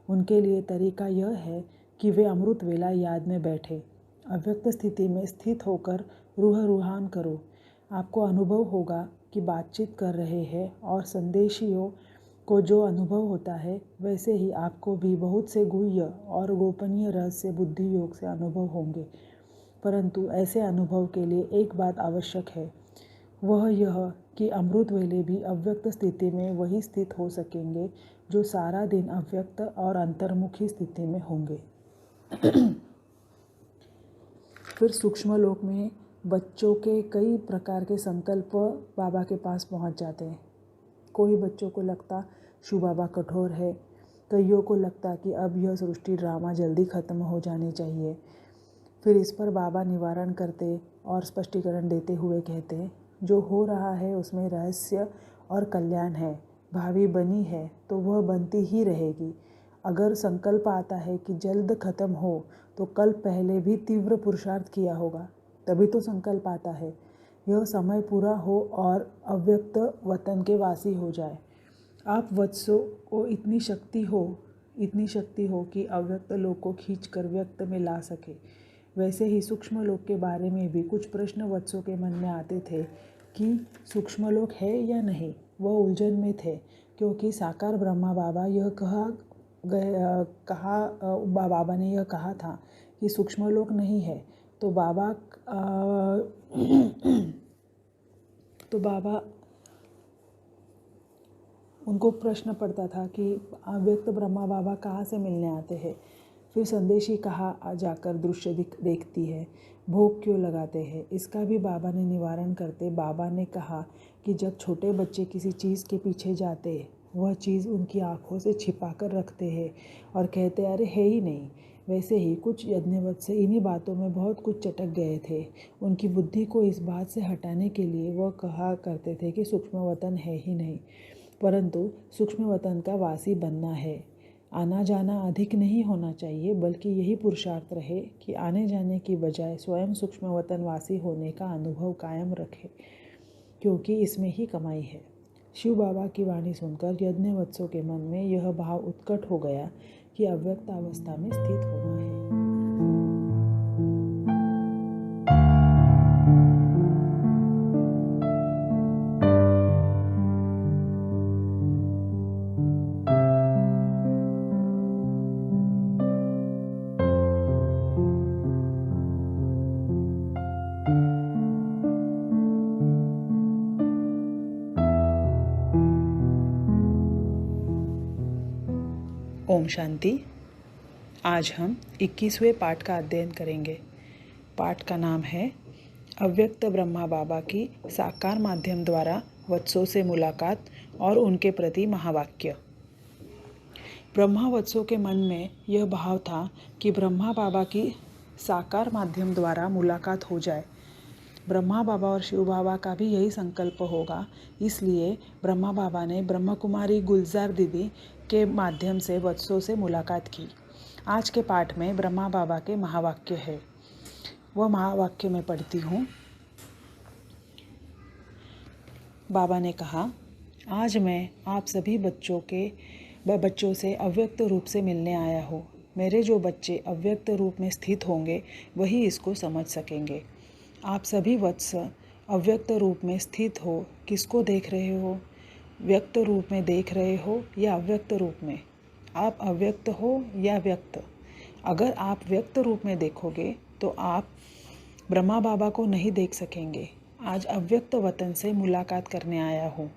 उनके लिए तरीका यह है कि वे अमृत वेला याद में बैठे, अव्यक्त स्थिति में स्थित होकर रूह रूहान करो। आपको अनुभव होगा कि बातचीत कर रहे हैं और संदेशियों को जो अनुभव होता है वैसे ही आपको भी बहुत से गुह्य और गोपनीय रहस्य बुद्धि योग से अनुभव होंगे। परंतु ऐसे अनुभव के लिए एक बात आवश्यक है, वह यह कि अमृत वेले भी अव्यक्त स्थिति में वही स्थित हो सकेंगे जो सारा दिन अव्यक्त और अंतर्मुखी स्थिति में होंगे। फिर सूक्ष्म लोक में बच्चों के कई प्रकार के संकल्प बाबा के पास पहुंच जाते हैं। कोई बच्चों को लगता शिव बाबा कठोर है, कईयों को लगता कि अब यह सृष्टि ड्रामा जल्दी ख़त्म हो जानी चाहिए। फिर इस पर बाबा निवारण करते और स्पष्टीकरण देते हुए कहते, जो हो रहा है उसमें रहस्य और कल्याण है। भावी बनी है तो वह बनती ही रहेगी। अगर संकल्प आता है कि जल्द खत्म हो तो कल पहले भी तीव्र पुरुषार्थ किया होगा, तभी तो संकल्प आता है। यह समय पूरा हो और अव्यक्त वतन के वासी हो जाए। आप वत्सों को इतनी शक्ति हो कि अव्यक्त लोक को खींचकर व्यक्त में ला सके। वैसे ही सूक्ष्म लोक के बारे में भी कुछ प्रश्न वत्सों के मन में आते थे कि सूक्ष्म लोक है या नहीं। वह उलझन में थे क्योंकि साकार ब्रह्मा बाबा ने यह कहा था कि सूक्ष्म लोक नहीं है। तो बाबा उनको प्रश्न पड़ता था कि अव्यक्त ब्रह्मा बाबा कहाँ से मिलने आते हैं। फिर संदेशी कहाँ जाकर दृश्य देखती है, भोग क्यों लगाते हैं। इसका भी बाबा ने निवारण करते बाबा ने कहा कि जब छोटे बच्चे किसी चीज़ के पीछे जाते, वह चीज़ उनकी आँखों से छिपा कर रखते हैं और कहते अरे है ही नहीं। वैसे ही कुछ यज्ञवत्स इन्हीं बातों में बहुत कुछ चटक गए थे। उनकी बुद्धि को इस बात से हटाने के लिए वह कहा करते थे कि सूक्ष्म वतन है ही नहीं, परंतु सूक्ष्म वतन का वासी बनना है। आना जाना अधिक नहीं होना चाहिए, बल्कि यही पुरुषार्थ रहे कि आने जाने की बजाय स्वयं सूक्ष्म वतन वासी होने का अनुभव कायम रखे, क्योंकि इसमें ही कमाई है। शिव बाबा की वाणी सुनकर यज्ञवत्सों के मन में यह भाव उत्कट हो गया कि अव्यक्त अवस्था में स्थित होना है। ओम शांति। आज हम 21वें पाठ का अध्ययन करेंगे। पाठ का नाम है अव्यक्त ब्रह्मा बाबा की साकार माध्यम द्वारा वत्सों से मुलाकात और उनके प्रति महावाक्य। ब्रह्मा वत्सों के मन में यह भाव था कि ब्रह्मा बाबा की साकार माध्यम द्वारा मुलाकात हो जाए। ब्रह्मा बाबा और शिव बाबा का भी यही संकल्प होगा, इसलिए ब्रह्मा बाबा ने ब्रह्म कुमारी गुलजार दीदी के माध्यम से वत्सों से मुलाकात की। आज के पाठ में ब्रह्मा बाबा के महावाक्य है। वह महावाक्य मैं पढ़ती हूँ। बाबा ने कहा, आज मैं आप सभी बच्चों से अव्यक्त रूप से मिलने आया हूँ। मेरे जो बच्चे अव्यक्त रूप में स्थित होंगे वही इसको समझ सकेंगे। आप सभी वत्स अव्यक्त रूप में स्थित हो। किसको देख रहे हो? व्यक्त रूप में देख रहे हो या अव्यक्त रूप में? आप अव्यक्त हो या व्यक्त? अगर आप व्यक्त रूप में देखोगे तो आप ब्रह्मा बाबा को नहीं देख सकेंगे। आज अव्यक्त वतन से मुलाकात करने आया हूँ।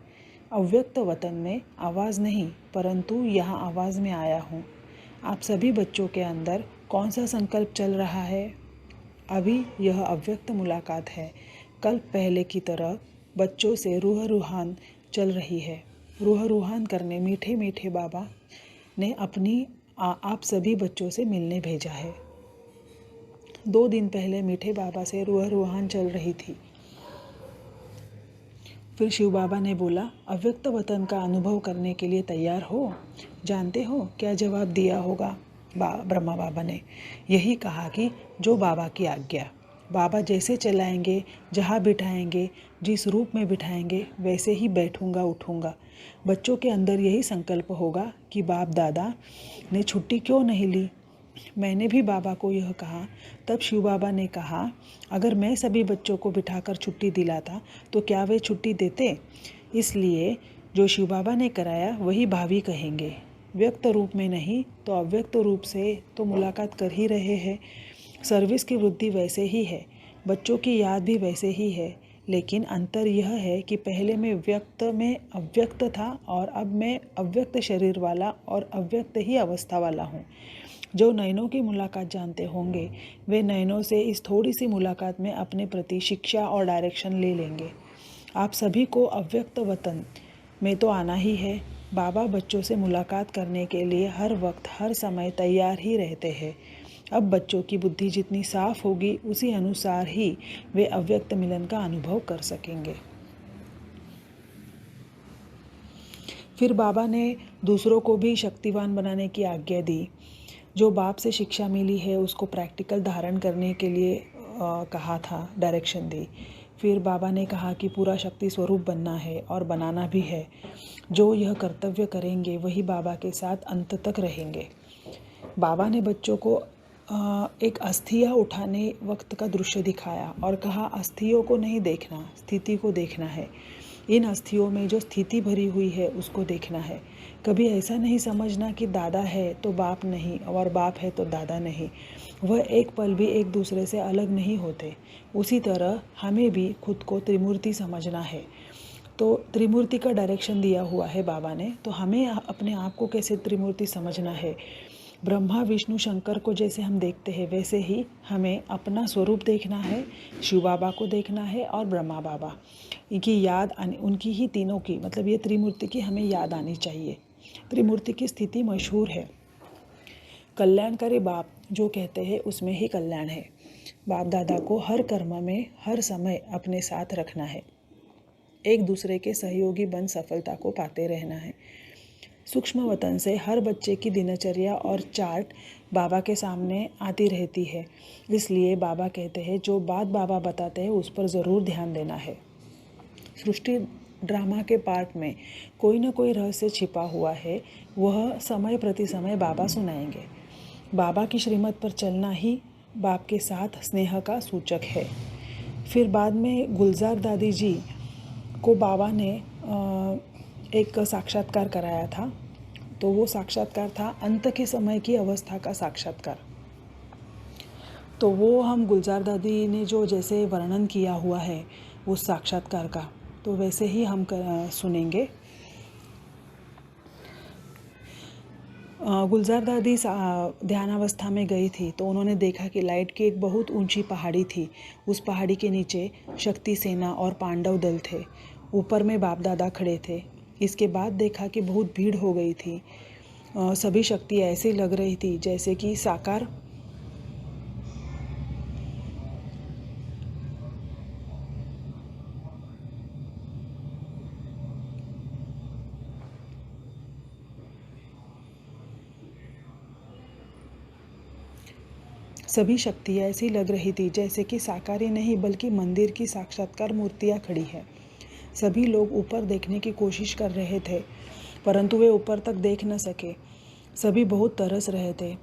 अव्यक्त वतन में आवाज़ नहीं, परंतु यहाँ आवाज़ में आया हूँ। आप सभी बच्चों के अंदर कौन सा संकल्प चल रहा है? अभी यह अव्यक्त मुलाकात है। कल पहले की तरह बच्चों से रूह रूहान चल रही है। रूह रूहान करने मीठे मीठे बाबा ने आप सभी बच्चों से मिलने भेजा है। 2 दिन पहले मीठे बाबा से रूह रूहान चल रही थी। फिर शिव बाबा ने बोला, अव्यक्त वतन का अनुभव करने के लिए तैयार हो? जानते हो क्या जवाब दिया होगा? ब्रह्मा बाबा ने यही कहा कि जो बाबा की आज्ञा। बाबा जैसे चलाएंगे, जहाँ बिठाएंगे, जिस रूप में बिठाएंगे, वैसे ही बैठूंगा उठूंगा। बच्चों के अंदर यही संकल्प होगा कि बाप दादा ने छुट्टी क्यों नहीं ली। मैंने भी बाबा को यह कहा। तब शिव बाबा ने कहा, अगर मैं सभी बच्चों को बिठाकर छुट्टी दिलाता तो क्या वे छुट्टी देते? इसलिए जो शिव बाबा ने कराया वही भावी कहेंगे। व्यक्त रूप में नहीं तो अव्यक्त रूप से तो मुलाकात कर ही रहे हैं। सर्विस की वृद्धि वैसे ही है, बच्चों की याद भी वैसे ही है, लेकिन अंतर यह है कि पहले मैं व्यक्त में अव्यक्त था और अब मैं अव्यक्त शरीर वाला और अव्यक्त ही अवस्था वाला हूँ। जो नयनों की मुलाकात जानते होंगे वे नयनों से इस थोड़ी सी मुलाकात में अपने प्रति शिक्षा और डायरेक्शन ले लेंगे। आप सभी को अव्यक्त वतन में तो आना ही है। बाबा बच्चों से मुलाकात करने के लिए हर वक्त हर समय तैयार ही रहते हैं। अब बच्चों की बुद्धि जितनी साफ होगी उसी अनुसार ही वे अव्यक्त मिलन का अनुभव कर सकेंगे। फिर बाबा ने दूसरों को भी शक्तिवान बनाने की आज्ञा दी। जो बाप से शिक्षा मिली है उसको प्रैक्टिकल धारण करने के लिए कहा था, डायरेक्शन दी। फिर बाबा ने कहा कि पूरा शक्ति स्वरूप बनना है और बनाना भी है। जो यह कर्तव्य करेंगे वही बाबा के साथ अंत तक रहेंगे। बाबा ने बच्चों को एक अस्थियाँ उठाने वक्त का दृश्य दिखाया और कहा, अस्थियों को नहीं देखना, स्थिति को देखना है। इन अस्थियों में जो स्थिति भरी हुई है उसको देखना है। कभी ऐसा नहीं समझना कि दादा है तो बाप नहीं और बाप है तो दादा नहीं। वह एक पल भी एक दूसरे से अलग नहीं होते। उसी तरह हमें भी खुद को त्रिमूर्ति समझना है। तो त्रिमूर्ति का डायरेक्शन दिया हुआ है बाबा ने। तो हमें अपने आप को कैसे त्रिमूर्ति समझना है। ब्रह्मा विष्णु शंकर को जैसे हम देखते हैं वैसे ही हमें अपना स्वरूप देखना है, शिव बाबा को देखना है और ब्रह्मा बाबा की याद आनी, उनकी ही तीनों की, मतलब ये त्रिमूर्ति की हमें याद आनी चाहिए। त्रिमूर्ति की स्थिति मशहूर है। कल्याणकारी बाप जो कहते हैं उसमें ही कल्याण है। बाप दादा को हर कर्म में हर समय अपने साथ रखना है। एक दूसरे के सहयोगी बन सफलता को पाते रहना है। सूक्ष्म वतन से हर बच्चे की दिनचर्या और चार्ट बाबा के सामने आती रहती है। इसलिए बाबा कहते हैं जो बात बाबा बताते हैं उस पर ज़रूर ध्यान देना है। सृष्टि ड्रामा के पार्ट में कोई ना कोई रहस्य छिपा हुआ है, वह समय प्रति समय बाबा सुनाएंगे। बाबा की श्रीमत पर चलना ही बाप के साथ स्नेह का सूचक है। फिर बाद में गुलजार दादी जी को बाबा ने एक साक्षात्कार कराया था। तो वो साक्षात्कार था अंत के समय की अवस्था का साक्षात्कार। तो वो हम गुलजार दादी ने जो जैसे वर्णन किया हुआ है उस साक्षात्कार का, तो वैसे ही हम सुनेंगे। गुलजार दादी ध्यानावस्था में गई थी तो उन्होंने देखा कि लाइट की एक बहुत ऊंची पहाड़ी थी। उस पहाड़ी के नीचे शक्ति सेना और पांडव दल थे। ऊपर में बाप दादा खड़े थे। इसके बाद देखा कि बहुत भीड़ हो गई थी। सभी शक्ति ऐसे लग रही थी जैसे कि साकार सभी शक्ति ऐसी लग रही थी जैसे कि साकारी नहीं बल्कि मंदिर की साक्षात्कार मूर्तियाँ खड़ी हैं। सभी लोग ऊपर देखने की कोशिश कर रहे थे परंतु वे ऊपर तक देख न सके। सभी बहुत तरस रहे थे।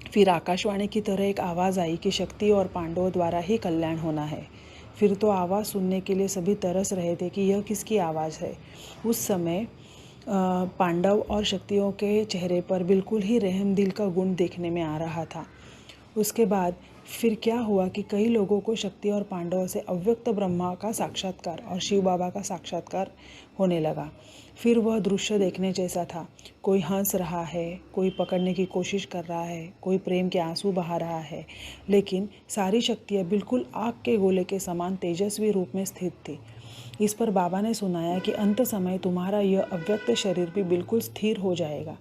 फिर आकाशवाणी की तरह एक आवाज़ आई कि शक्ति और पांडवों द्वारा ही कल्याण होना है। फिर तो आवाज़ सुनने के लिए सभी तरस रहे थे कि यह किसकी आवाज़ है। उस समय पांडव और शक्तियों के चेहरे पर बिल्कुल ही रहम दिल का गुण देखने में आ रहा था। उसके बाद फिर क्या हुआ कि कई लोगों को शक्ति और पांडवों से अव्यक्त ब्रह्मा का साक्षात्कार और शिव बाबा का साक्षात्कार होने लगा। फिर वह दृश्य देखने जैसा था। कोई हंस रहा है, कोई पकड़ने की कोशिश कर रहा है, कोई प्रेम के आंसू बहा रहा है, लेकिन सारी शक्तियाँ बिल्कुल आग के गोले के समान तेजस्वी रूप में स्थित थी। इस पर बाबा ने सुनाया कि अंत समय तुम्हारा यह अव्यक्त शरीर भी बिल्कुल स्थिर हो जाएगा।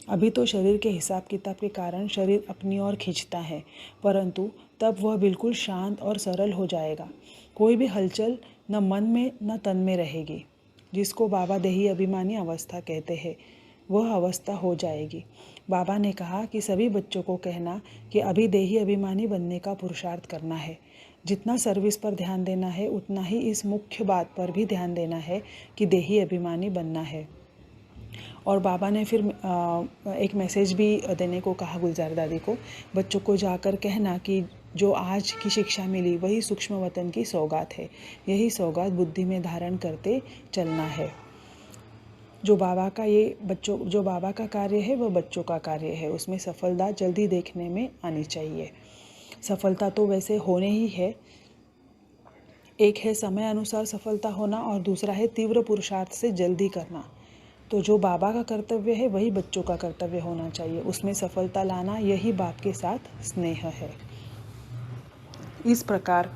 अभी तो शरीर के हिसाब किताब के कारण शरीर अपनी ओर खींचता है, परंतु तब वह बिल्कुल शांत और सरल हो जाएगा। कोई भी हलचल न मन में न तन में रहेगी। जिसको बाबा देही अभिमानी अवस्था कहते हैं वह अवस्था हो जाएगी। बाबा ने कहा कि सभी बच्चों को कहना कि अभी देही अभिमानी बनने का पुरुषार्थ करना है। जितना सर्विस पर ध्यान देना है उतना ही इस मुख्य बात पर भी ध्यान देना है कि देही अभिमानी बनना है। और बाबा ने फिर एक मैसेज भी देने को कहा गुलजार दादी को, बच्चों को जाकर कहना कि जो आज की शिक्षा मिली वही सूक्ष्म वतन की सौगात है। यही सौगात बुद्धि में धारण करते चलना है। जो बाबा का कार्य है वह बच्चों का कार्य है। उसमें सफलता जल्दी देखने में आनी चाहिए। सफलता तो वैसे होने ही है। एक है समय अनुसार सफलता होना और दूसरा है तीव्र पुरुषार्थ से जल्दी करना। तो जो बाबा का कर्तव्य है वही बच्चों का कर्तव्य होना चाहिए। उसमें सफलता लाना यही बाप के साथ स्नेह है। इस प्रकार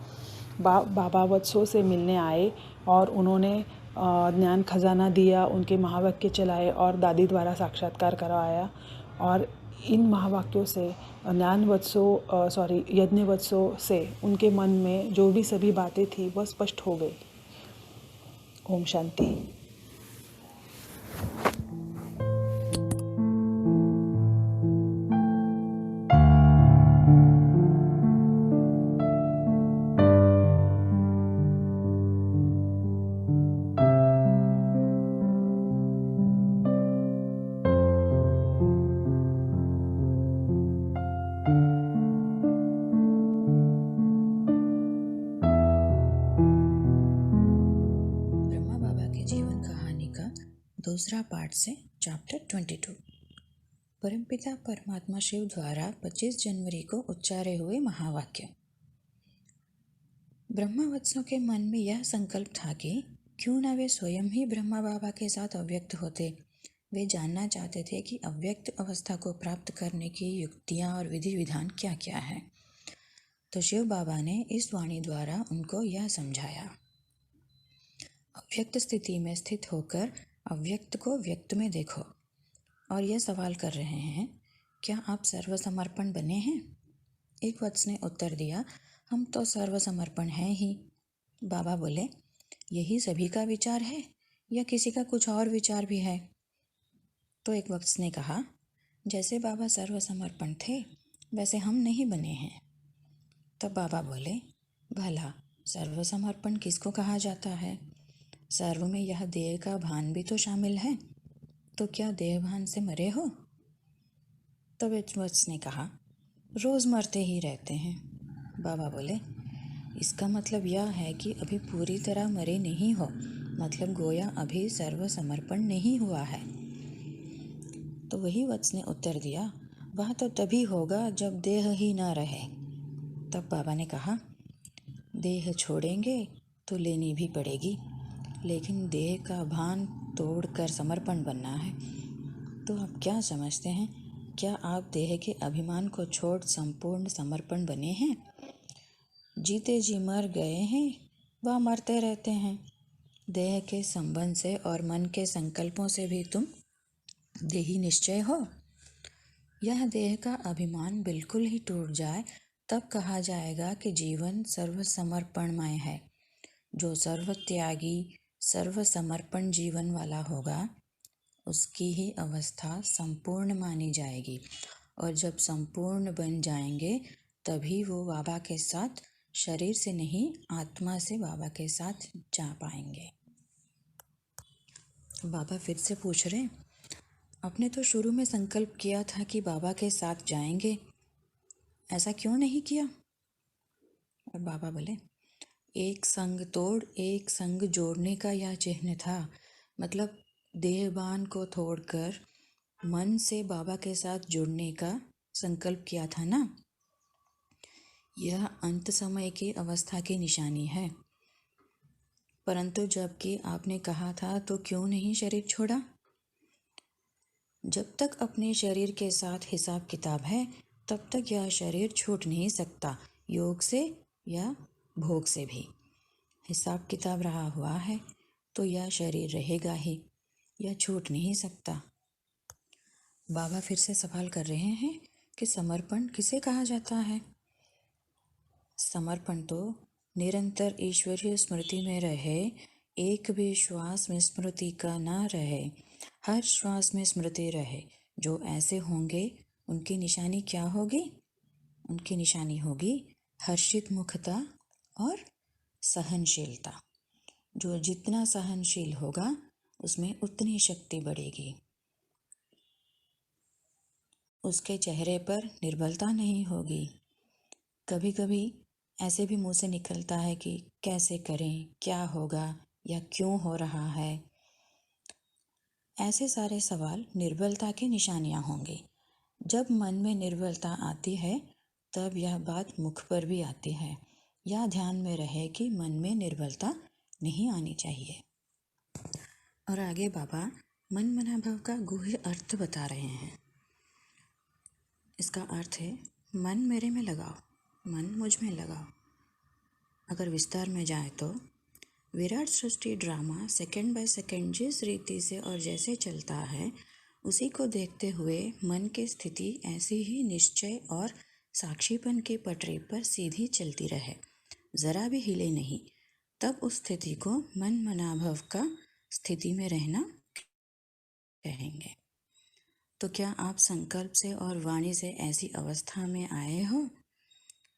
बाबा वत्सों से मिलने आए और उन्होंने ज्ञान खजाना दिया, उनके महावाक्य चलाए और दादी द्वारा साक्षात्कार करवाया। और इन महावाक्यों से यज्ञ वत्सों से उनके मन में जो भी सभी बातें थी वह स्पष्ट हो गई। ओम शांति। दूसरा पार्ट से चैप्टर 22। परमपिता परमात्मा शिव द्वारा 25 जनवरी को उच्चारे हुए महावाक्य। ब्रह्मवत्सों के मन में यह संकल्प था कि क्यों न वे स्वयं ही ब्रह्मा बाबा के साथ अव्यक्त होते। वे जानना चाहते थे कि अव्यक्त अवस्था को प्राप्त करने की युक्तियाँ और विधि विधान क्या क्या है। तो शिव बाबा ने इस वाणी द्वारा उनको यह समझाया। अव्यक्त स्थिति में स्थित होकर अव्यक्त को व्यक्त में देखो। और यह सवाल कर रहे हैं, क्या आप सर्वसमर्पण बने हैं? एक वत्स ने उत्तर दिया, हम तो सर्वसमर्पण हैं ही। बाबा बोले, यही सभी का विचार है या किसी का कुछ और विचार भी है? तो एक वत्स ने कहा, जैसे बाबा सर्वसमर्पण थे वैसे हम नहीं बने हैं। तब बाबा बोले, भला सर्वसमर्पण किसको कहा जाता है? सर्व में यह देह का भान भी तो शामिल है, तो क्या देह भान से मरे हो? तब एक वत्स ने कहा, रोज मरते ही रहते हैं। बाबा बोले, इसका मतलब यह है कि अभी पूरी तरह मरे नहीं हो, मतलब गोया अभी सर्वसमर्पण नहीं हुआ है। तो वही वत्स ने उत्तर दिया, वह तो तभी होगा जब देह ही ना रहे। तब बाबा ने कहा, देह छोड़ेंगे तो लेनी भी पड़ेगी, लेकिन देह का भान तोड़कर समर्पण बनना है। तो आप क्या समझते हैं, क्या आप देह के अभिमान को छोड़ संपूर्ण समर्पण बने हैं? जीते जी मर गए हैं व मरते रहते हैं। देह के संबंध से और मन के संकल्पों से भी तुम देही निश्चय हो। यह देह का अभिमान बिल्कुल ही टूट जाए तब कहा जाएगा कि जीवन सर्वसमर्पणमय है। जो सर्वत्यागी सर्वसमर्पण जीवन वाला होगा उसकी ही अवस्था संपूर्ण मानी जाएगी, और जब संपूर्ण बन जाएंगे तभी वो बाबा के साथ शरीर से नहीं आत्मा से बाबा के साथ जा पाएंगे। बाबा फिर से पूछ रहे, आपने तो शुरू में संकल्प किया था कि बाबा के साथ जाएंगे, ऐसा क्यों नहीं किया? और बाबा बोले, एक संग तोड़ एक संग जोड़ने का यह चिन्ह था। मतलब देहबान को तोड़कर मन से बाबा के साथ जुड़ने का संकल्प किया था ना। यह अंत समय की अवस्था की निशानी है। परंतु जबकि आपने कहा था तो क्यों नहीं शरीर छोड़ा? जब तक अपने शरीर के साथ हिसाब किताब है तब तक यह शरीर छूट नहीं सकता, योग से या भोग से भी। हिसाब किताब रहा हुआ है तो यह शरीर रहेगा ही, यह छूट नहीं सकता। बाबा फिर से सवाल कर रहे हैं कि समर्पण किसे कहा जाता है? समर्पण तो निरंतर ईश्वरीय स्मृति में रहे, एक भी श्वास में स्मृति का ना रहे, हर श्वास में स्मृति रहे। जो ऐसे होंगे उनकी निशानी क्या होगी? उनकी निशानी होगी हर्षित मुखता और सहनशीलता। जो जितना सहनशील होगा उसमें उतनी शक्ति बढ़ेगी। उसके चेहरे पर निर्बलता नहीं होगी। कभी कभी ऐसे भी मुंह से निकलता है कि कैसे करें, क्या होगा या क्यों हो रहा है। ऐसे सारे सवाल निर्बलता की निशानियां होंगी। जब मन में निर्बलता आती है तब यह बात मुख पर भी आती है। यह ध्यान में रहे कि मन में निर्बलता नहीं आनी चाहिए। और आगे बाबा मन मनाभव का गुह्य अर्थ बता रहे हैं। इसका अर्थ है, मन मेरे में लगाओ, मन मुझ में लगाओ। अगर विस्तार में जाए तो विराट सृष्टि ड्रामा सेकंड बाय सेकंड जिस रीति से और जैसे चलता है उसी को देखते हुए मन की स्थिति ऐसी ही निश्चय और साक्षीपन की पटरी पर सीधी चलती रहे, जरा भी हिले नहीं, तब उस स्थिति को मन मनाभव का स्थिति में रहना कहेंगे। तो क्या आप संकल्प से और वाणी से ऐसी अवस्था में आए हो?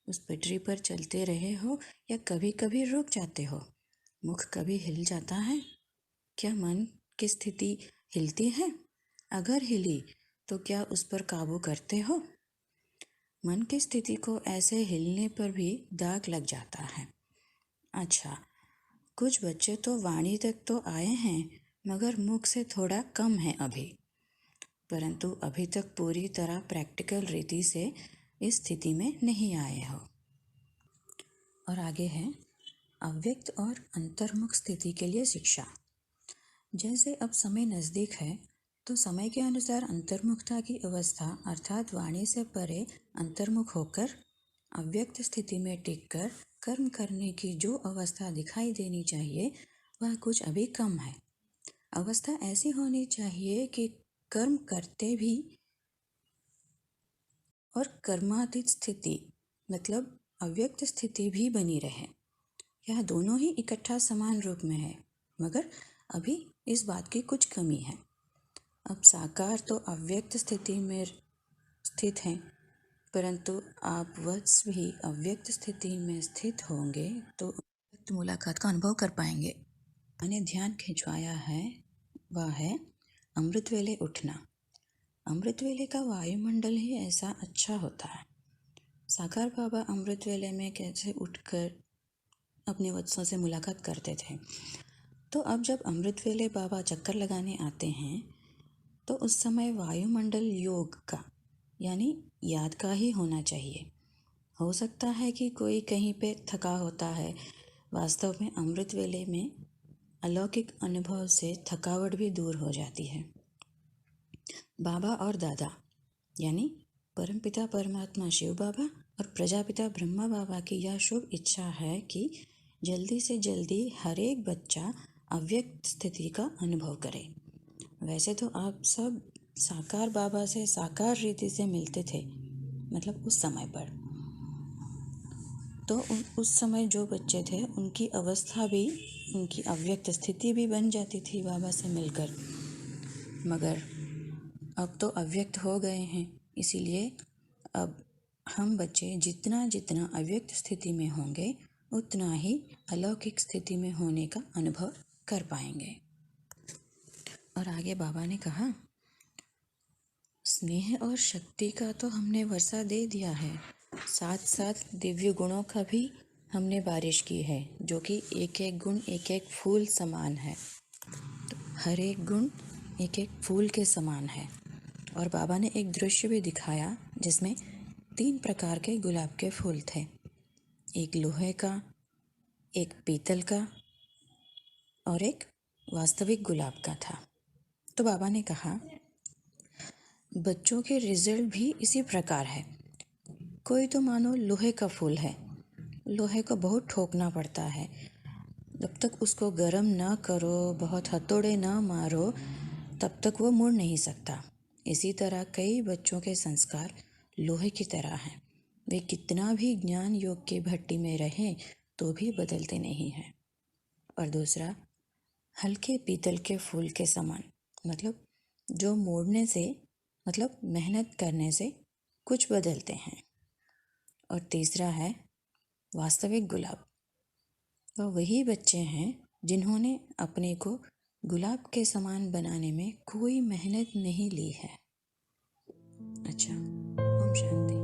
उस पटरी पर चलते रहे हो या कभी कभी रुक जाते हो? मुख कभी हिल जाता है? क्या मन की स्थिति हिलती है? अगर हिली तो क्या उस पर काबू करते हो? मन की स्थिति को ऐसे हिलने पर भी दाग लग जाता है। अच्छा, कुछ बच्चे तो वाणी तक तो आए हैं मगर मुख से थोड़ा कम है अभी, परंतु अभी तक पूरी तरह प्रैक्टिकल रीति से इस स्थिति में नहीं आए हो। और आगे है अव्यक्त और अंतर्मुख स्थिति के लिए शिक्षा। जैसे अब समय नज़दीक है तो समय के अनुसार अंतर्मुखता की अवस्था अर्थात वाणी से परे अंतर्मुख होकर अव्यक्त स्थिति में टिककर कर्म करने की जो अवस्था दिखाई देनी चाहिए वह कुछ अभी कम है। अवस्था ऐसी होनी चाहिए कि कर्म करते भी और कर्मातीत स्थिति मतलब अव्यक्त स्थिति भी बनी रहे। यह दोनों ही इकट्ठा समान रूप में है, मगर अभी इस बात की कुछ कमी है। अब साकार तो अव्यक्त स्थिति में स्थित हैं, परंतु आप वत्स भी अव्यक्त स्थिति में स्थित होंगे तो व्यक्त मुलाकात का अनुभव कर पाएंगे। मैंने ध्यान खिंचवाया है वह है अमृत वेले उठना। अमृत वेले का वायुमंडल ही ऐसा अच्छा होता है। साकार बाबा अमृत वेले में कैसे उठकर अपने वत्सों से मुलाकात करते थे, तो अब जब अमृत वेले बाबा चक्कर लगाने आते हैं तो उस समय वायुमंडल योग का यानी याद का ही होना चाहिए। हो सकता है कि कोई कहीं पे थका होता है, वास्तव में अमृत वेले में अलौकिक अनुभव से थकावट भी दूर हो जाती है। बाबा और दादा यानी परमपिता परमात्मा शिव बाबा और प्रजापिता ब्रह्मा बाबा की यह शुभ इच्छा है कि जल्दी से जल्दी हर एक बच्चा अव्यक्त स्थिति का अनुभव करे। वैसे तो आप सब साकार बाबा से साकार रीति से मिलते थे, मतलब उस समय पर तो उस समय जो बच्चे थे उनकी अवस्था भी उनकी अव्यक्त स्थिति भी बन जाती थी बाबा से मिलकर। मगर अब तो अव्यक्त हो गए हैं, इसीलिए अब हम बच्चे जितना जितना अव्यक्त स्थिति में होंगे उतना ही अलौकिक स्थिति में होने का अनुभव कर पाएंगे। और आगे बाबा ने कहा, स्नेह और शक्ति का तो हमने वर्षा दे दिया है, साथ साथ दिव्य गुणों का भी हमने बारिश की है, जो कि एक एक गुण एक एक फूल समान है। तो हर एक गुण एक एक फूल के समान है। और बाबा ने एक दृश्य भी दिखाया जिसमें 3 प्रकार के गुलाब के फूल थे, एक लोहे का, एक पीतल का और एक वास्तविक गुलाब का था। तो बाबा ने कहा, बच्चों के रिजल्ट भी इसी प्रकार है। कोई तो मानो लोहे का फूल है, लोहे को बहुत ठोकना पड़ता है, जब तक उसको गर्म ना करो, बहुत हथौड़े ना मारो, तब तक वो मुड़ नहीं सकता। इसी तरह कई बच्चों के संस्कार लोहे की तरह हैं, वे कितना भी ज्ञान योग की भट्टी में रहें तो भी बदलते नहीं हैं। और दूसरा, हल्के पीतल के फूल के समान, मतलब जो मोड़ने से मतलब मेहनत करने से कुछ बदलते हैं। और तीसरा है वास्तविक गुलाब। वह वही बच्चे हैं जिन्होंने अपने को गुलाब के समान बनाने में कोई मेहनत नहीं ली है। अच्छा, ओम शांति।